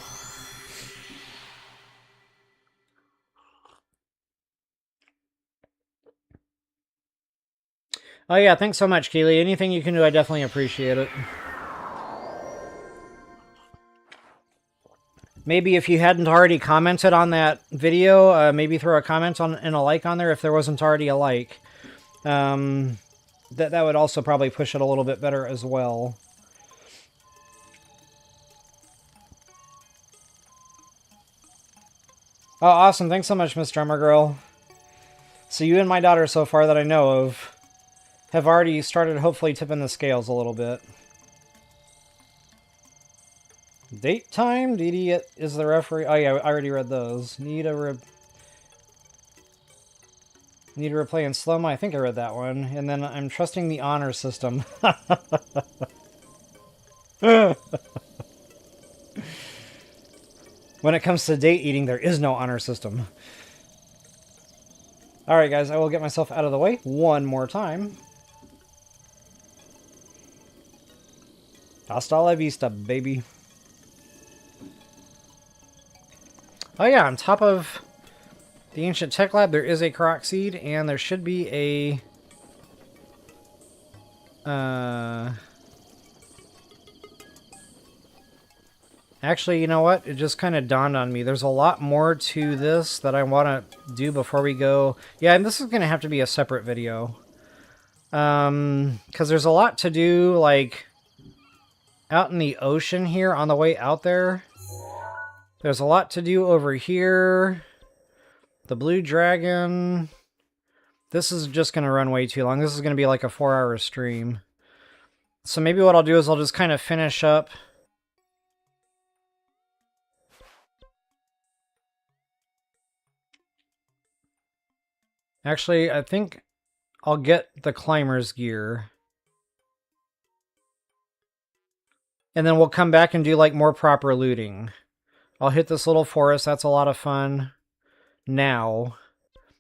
Oh yeah, thanks so much, Keely. Anything you can do, I definitely appreciate it. Maybe if you hadn't already commented on that video, maybe throw a comment on and a like on there if there wasn't already a like. That would also probably push it a little bit better as well. Oh, awesome. Thanks so much, Miss Drummer Girl. So you and my daughter so far that I know of have already started hopefully tipping the scales a little bit. Date time? Dee is the referee. Oh yeah, I already read those. Need a replay in slow-mo. I think I read that one. And then I'm trusting the honor system. When it comes to date eating, there is no honor system. Alright guys, I will get myself out of the way one more time. Hasta la vista, baby. Oh yeah, on top of the Ancient Tech Lab, there is a Korok seed, and there should be a... Actually, you know what? It just kind of dawned on me. There's a lot more to this that I want to do before we go. Yeah, and this is going to have to be a separate video. Because there's a lot to do, like, out in the ocean here on the way out there. There's a lot to do over here. The Blue Dragon. This is just going to run way too long. This is going to be like a 4-hour stream. So maybe what I'll do is I'll just kind of finish up. Actually, I think I'll get the climber's gear. And then we'll come back and do like more proper looting. I'll hit this little forest. That's a lot of fun. Now.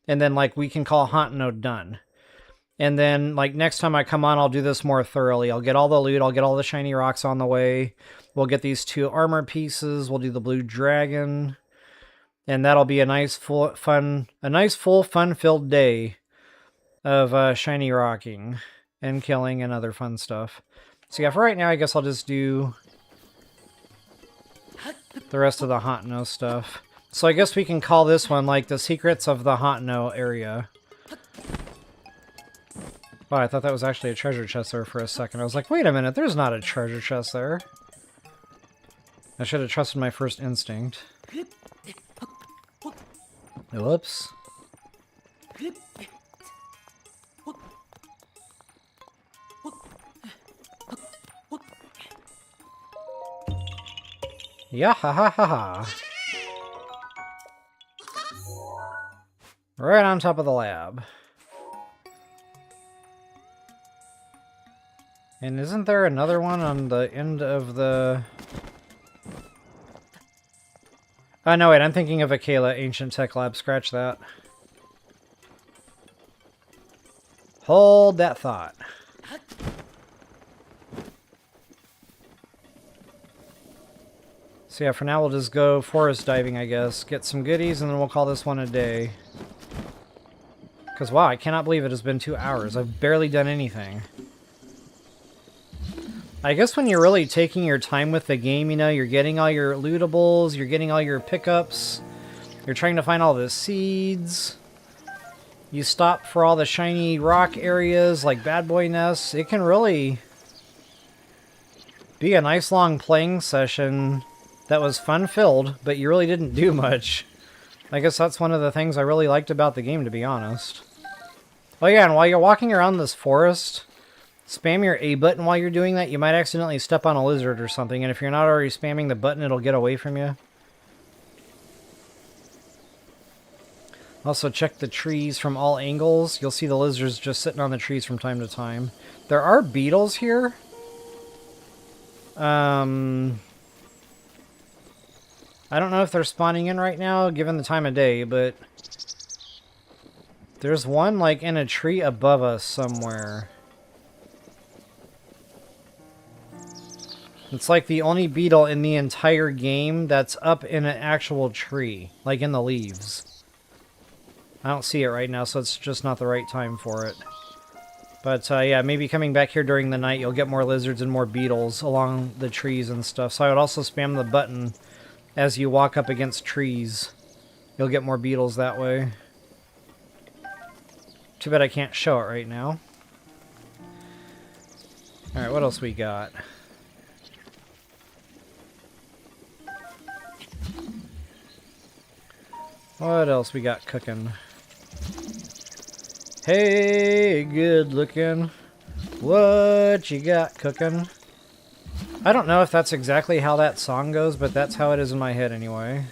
And then like we can call Hateno done. And then like next time I come on, I'll do this more thoroughly. I'll get all the loot. I'll get all the shiny rocks on the way. We'll get these 2 armor pieces. We'll do the Blue Dragon. And that'll be a nice full fun-filled day of shiny rocking and killing and other fun stuff. So yeah, for right now, I guess I'll just do the rest of the Hateno stuff. So I guess we can call this one like the Secrets of the Hateno area. Oh, I thought that was actually a treasure chest there for a second. I was like, wait a minute, there's not a treasure chest there. I should have trusted my first instinct. Whoops. Yeah, ha ha ha ha. Right on top of the lab. And isn't there another one on the end of the... Oh, no, wait, I'm thinking of Akela, Ancient Tech Lab. Scratch that. Hold that thought. So yeah, for now we'll just go forest diving, I guess. Get some goodies, and then we'll call this one a day. Because, wow, I cannot believe it has been 2 hours. I've barely done anything. I guess when you're really taking your time with the game, you know, you're getting all your lootables, you're getting all your pickups, you're trying to find all the seeds, you stop for all the shiny rock areas like Bad Boy Nests, it can really be a nice long playing session that was fun-filled, but you really didn't do much. I guess that's one of the things I really liked about the game, to be honest. Oh yeah, and while you're walking around this forest... Spam your A button while you're doing that. You might accidentally step on a lizard or something, and if you're not already spamming the button, it'll get away from you. Also check the trees from all angles. You'll see the lizards just sitting on the trees from time to time. There are beetles here. I don't know if they're spawning in right now, given the time of day, but there's one, like, in a tree above us somewhere. It's like the only beetle in the entire game that's up in an actual tree, like in the leaves. I don't see it right now, so it's just not the right time for it. But yeah, maybe coming back here during the night, you'll get more lizards and more beetles along the trees and stuff. So I would also spam the button as you walk up against trees. You'll get more beetles that way. Too bad I can't show it right now. Alright, what else we got? What else we got cooking? Hey, good looking. What you got cooking? I don't know if that's exactly how that song goes, but that's how it is in my head anyway.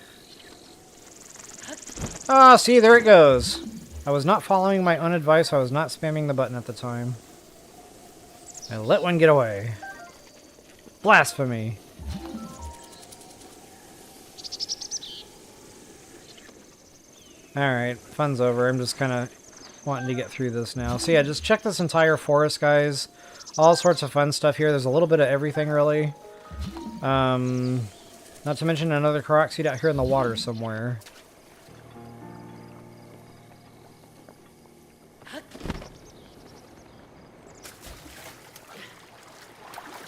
Ah, see, there it goes. I was not following my own advice. I was not spamming the button at the time. I let one get away. Blasphemy. Alright, fun's over. I'm just kind of wanting to get through this now. So yeah, just check this entire forest, guys. All sorts of fun stuff here. There's a little bit of everything, really. Not to mention another Korok seed out here in the water somewhere.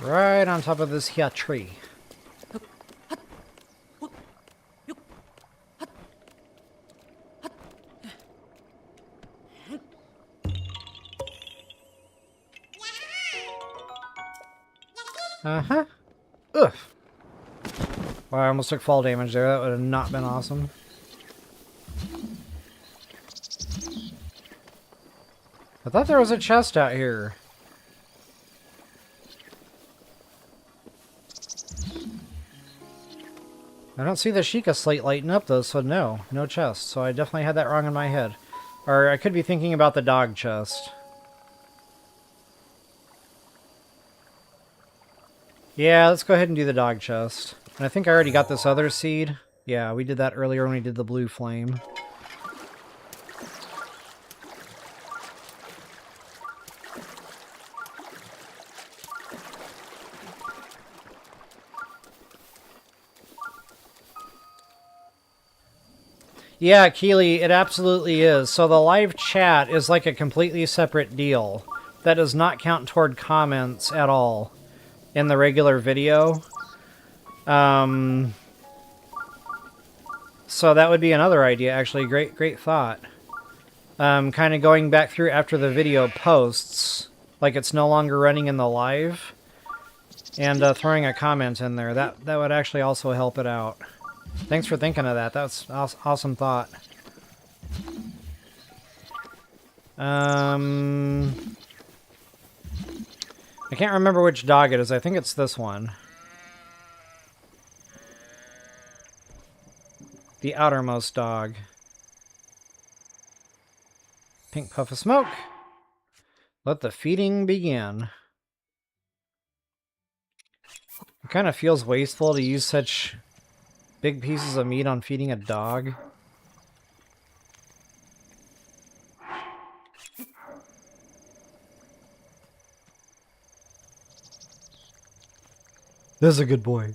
Right on top of this here tree. Uh-huh. Ugh. Wow, I almost took fall damage there. That would have not been awesome. I thought there was a chest out here. I don't see the Sheikah slate lighting up though, so no chest. So I definitely had that wrong in my head. Or I could be thinking about the dog chest. Yeah, let's go ahead and do the dog chest. And I think I already got this other seed. Yeah, we did that earlier when we did the blue flame. Yeah, Keely, it absolutely is. So the live chat is like a completely separate deal. That does not count toward comments at all in the regular video. So that would be another idea, actually. Great thought. Kind of going back through after the video posts, like it's no longer running in the live, and throwing a comment in there. That would actually also help it out. Thanks for thinking of that. That's awesome thought. I can't remember which dog it is. I think it's this one. The outermost dog. Pink puff of smoke. Let the feeding begin. It kind of feels wasteful to use such big pieces of meat on feeding a dog. This is a good boy.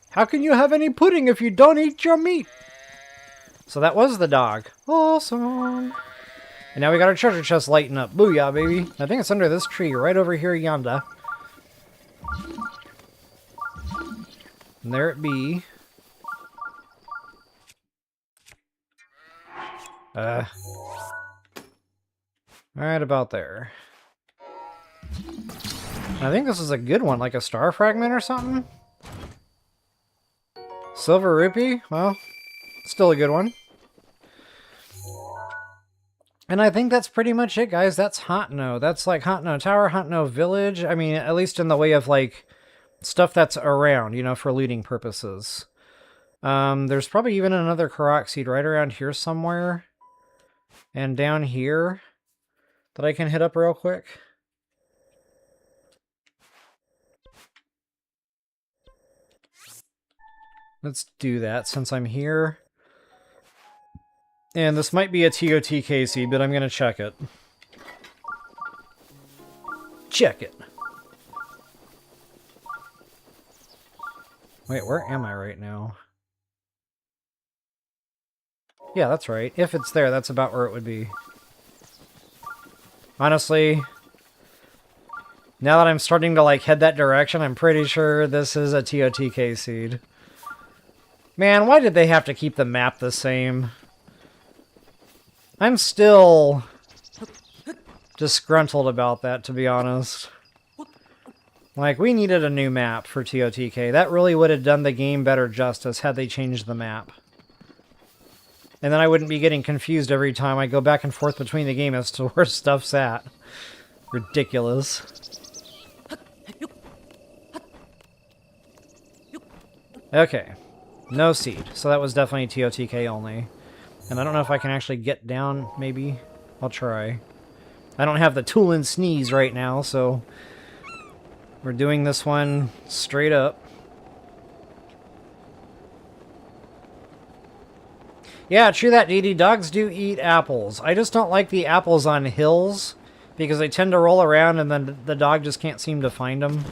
How can you have any pudding if you don't eat your meat? So that was the dog. Awesome. And now we got our treasure chest lighting up. Booyah, baby. I think it's under this tree right over here yonder. And there it be. Right about there. I think this is a good one, like a star fragment or something. Silver rupee? Well, still a good one. And I think that's pretty much it, guys. That's Hateno. That's like Hateno Tower, Hateno Village. I mean, at least in the way of like stuff that's around, you know, for looting purposes. There's probably even another Korok seed right around here somewhere. And down here that I can hit up real quick. Let's do that since I'm here. And this might be a TOTK seed, but I'm going to check it. Check it. Wait, where am I right now? Yeah, that's right. If it's there, that's about where it would be. Honestly, now that I'm starting to like head that direction, I'm pretty sure this is a TOTK seed. Man, why did they have to keep the map the same? I'm still disgruntled about that, to be honest. Like, we needed a new map for TOTK. That really would have done the game better justice had they changed the map. And then I wouldn't be getting confused every time I go back and forth between the game as to where stuff's at. Ridiculous. Okay. No seed. So that was definitely TOTK only. And I don't know if I can actually get down, maybe. I'll try. I don't have the tool and sneeze right now, so we're doing this one straight up. Yeah, true that, DD. Dogs do eat apples. I just don't like the apples on hills because they tend to roll around and then the dog just can't seem to find them.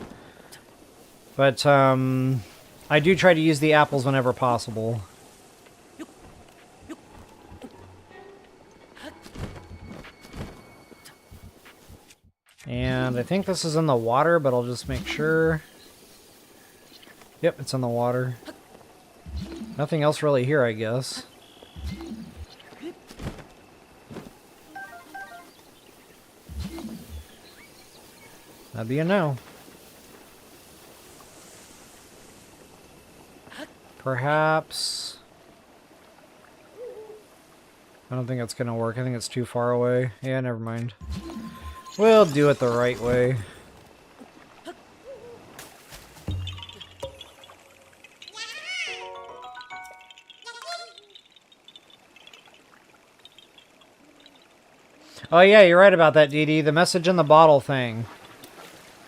But, I do try to use the apples whenever possible. And I think this is in the water, but I'll just make sure. Yep, it's in the water. Nothing else really here, I guess. That'd be a no. Perhaps... I don't think it's gonna work. I think it's too far away. Yeah, never mind. We'll do it the right way. Oh yeah, you're right about that, DD. The message in the bottle thing.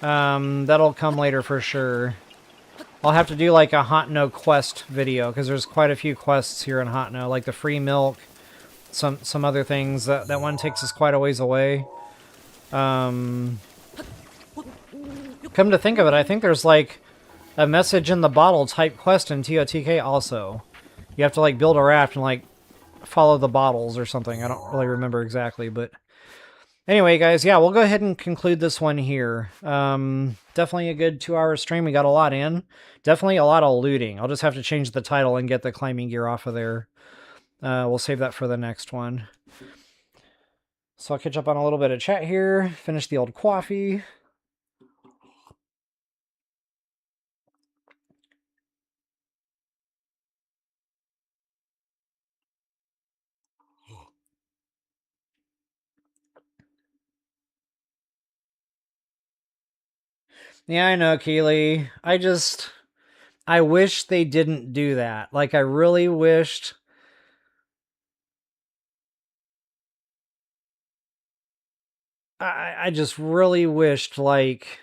That'll come later for sure. I'll have to do like a Hateno quest video, because there's quite a few quests here in Hateno, like the free milk, some other things. That one takes us quite a ways away. Come to think of it, I think there's like a message in the bottle type quest in TOTK also. You have to like build a raft and like follow the bottles or something. I don't really remember exactly, but anyway, guys, yeah, we'll go ahead and conclude this one here. Definitely a good 2-hour stream. We got a lot in. Definitely a lot of looting. I'll just have to change the title and get the climbing gear off of there. We'll save that for the next one. So I'll catch up on a little bit of chat here. Finish the old coffee. Yeah, I know, Keely. I wish they didn't do that. Like, I really wished... I just really wished, like...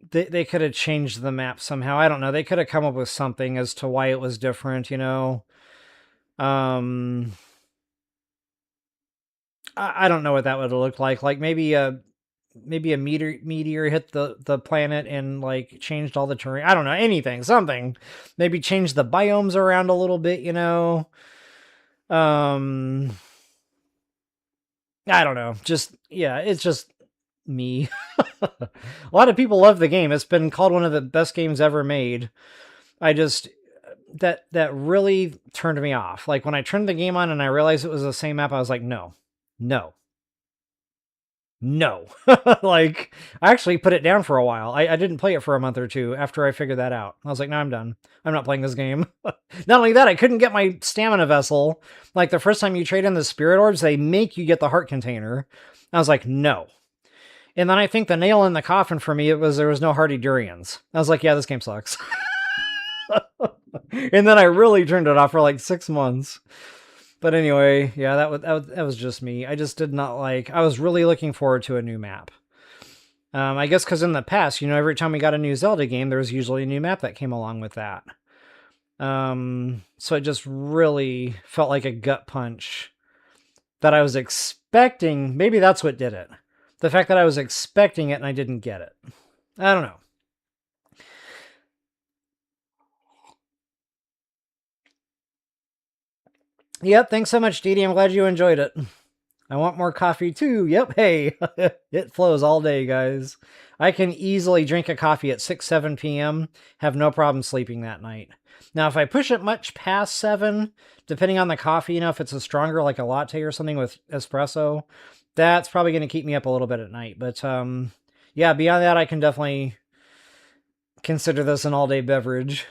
They could have changed the map somehow. I don't know. They could have come up with something as to why it was different, you know? I don't know what that would have looked like. Like, maybe a meteor hit the planet and like changed all the terrain. I don't know, anything, something. Maybe change the biomes around a little bit, you know. I don't know. Just yeah, it's just me. A lot of people love the game. It's been called one of the best games ever made. I just that really turned me off. Like when I turned the game on and I realized it was the same map, I was like, no. Like, I actually put it down for a while. I didn't play it for a month or two after I figured that out. I was like, no, I'm done. I'm not playing this game. Not only that, I couldn't get my stamina vessel. Like, the first time you trade in the spirit orbs, they make you get the heart container. I was like, no. And then I think the nail in the coffin for me, it was there was no hardy durians. I was like, yeah, this game sucks. And then I really turned it off for like 6 months. But anyway, yeah, that was just me. I just did not like. I was really looking forward to a new map. I guess because in the past, every time we got a new Zelda game, there was usually a new map that came along with that. So it just really felt like a gut punch that I was expecting. Maybe that's what did it. The fact that I was expecting it and I didn't get it. I don't know. Yep, thanks so much, Dee Dee. I'm glad you enjoyed it. I want more coffee too. Yep, hey, it flows all day, guys. I can easily drink a coffee at 6, 7 p.m., have no problem sleeping that night. Now, if I push it much past 7, depending on the coffee, if it's a stronger, like a latte or something with espresso, that's probably going to keep me up a little bit at night. But, yeah, beyond that, I can definitely consider this an all-day beverage.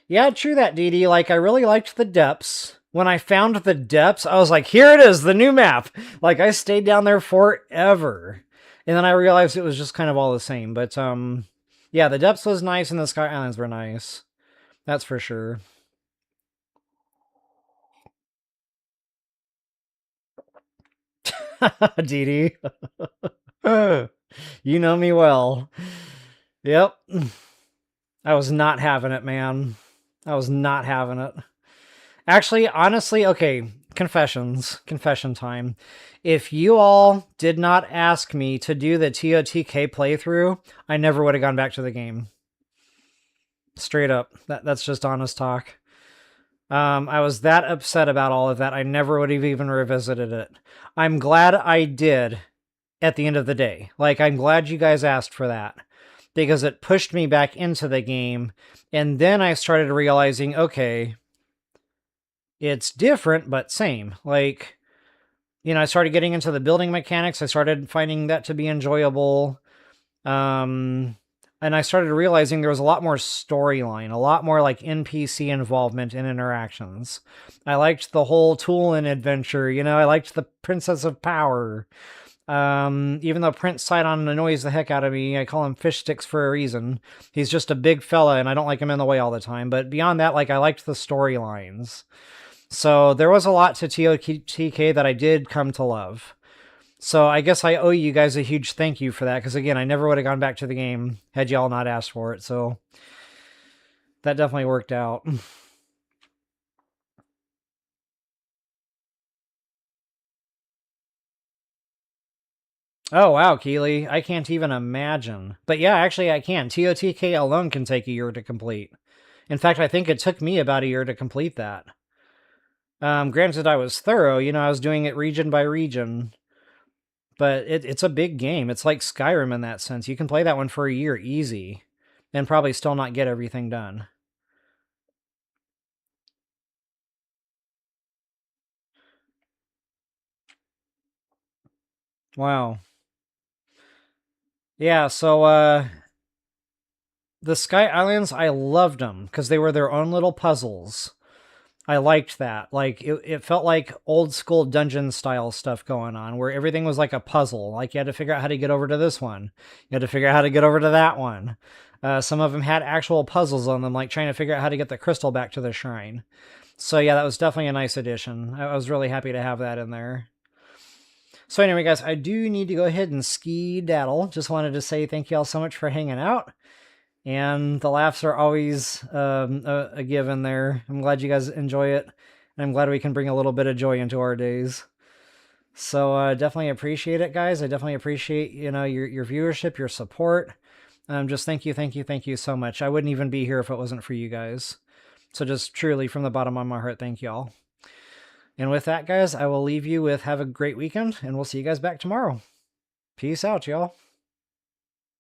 Yeah, true that, Dee Dee. Like, I really liked the depths. When I found the depths, I was like, here it is, the new map. Like, I stayed down there forever. And then I realized it was just kind of all the same. But, yeah, the depths was nice and the Sky Islands were nice. That's for sure. Dee Dee. You know me well. Yep. I was not having it, man. I was not having it. Actually, honestly, okay, confession time. If you all did not ask me to do the TOTK playthrough, I never would have gone back to the game. Straight up. That's just honest talk. I was that upset about all of that, I never would have even revisited it. I'm glad I did at the end of the day. Like, I'm glad you guys asked for that, because it pushed me back into the game, and then I started realizing, okay, it's different, but same. Like, I started getting into the building mechanics. I started finding that to be enjoyable. And I started realizing there was a lot more storyline, a lot more like NPC involvement and interactions. I liked the whole Toolin adventure. I liked the Princess of Power. Even though Prince Sidon annoys the heck out of me, I call him Fish Sticks for a reason. He's just a big fella, and I don't like him in the way all the time. But beyond that, like, I liked the storylines. So there was a lot to TOTK that I did come to love. So I guess I owe you guys a huge thank you for that, because again, I never would have gone back to the game had y'all not asked for it. So that definitely worked out. Oh, wow, Keely. I can't even imagine. But yeah, actually I can. TOTK alone can take a year to complete. In fact, I think it took me about a year to complete that. Granted, I was thorough. I was doing it region by region. But it's a big game. It's like Skyrim in that sense. You can play that one for a year easy and probably still not get everything done. Wow. Yeah, so the Sky Islands, I loved them because they were their own little puzzles. I liked that. Like, it felt like old school dungeon style stuff going on, where everything was like a puzzle. Like, you had to figure out how to get over to this one. You had to figure out how to get over to that one. Some of them had actual puzzles on them, like trying to figure out how to get the crystal back to the shrine. So yeah, that was definitely a nice addition. I was really happy to have that in there. So anyway, guys, I do need to go ahead and ski-daddle. Just wanted to say thank you all so much for hanging out. And the laughs are always a given there. I'm glad you guys enjoy it. And I'm glad we can bring a little bit of joy into our days. So definitely appreciate it, guys. I definitely appreciate, your viewership, your support. Just thank you so much. I wouldn't even be here if it wasn't for you guys. So just truly from the bottom of my heart, thank y'all. And with that, guys, I will leave you with have a great weekend, and we'll see you guys back tomorrow. Peace out, y'all.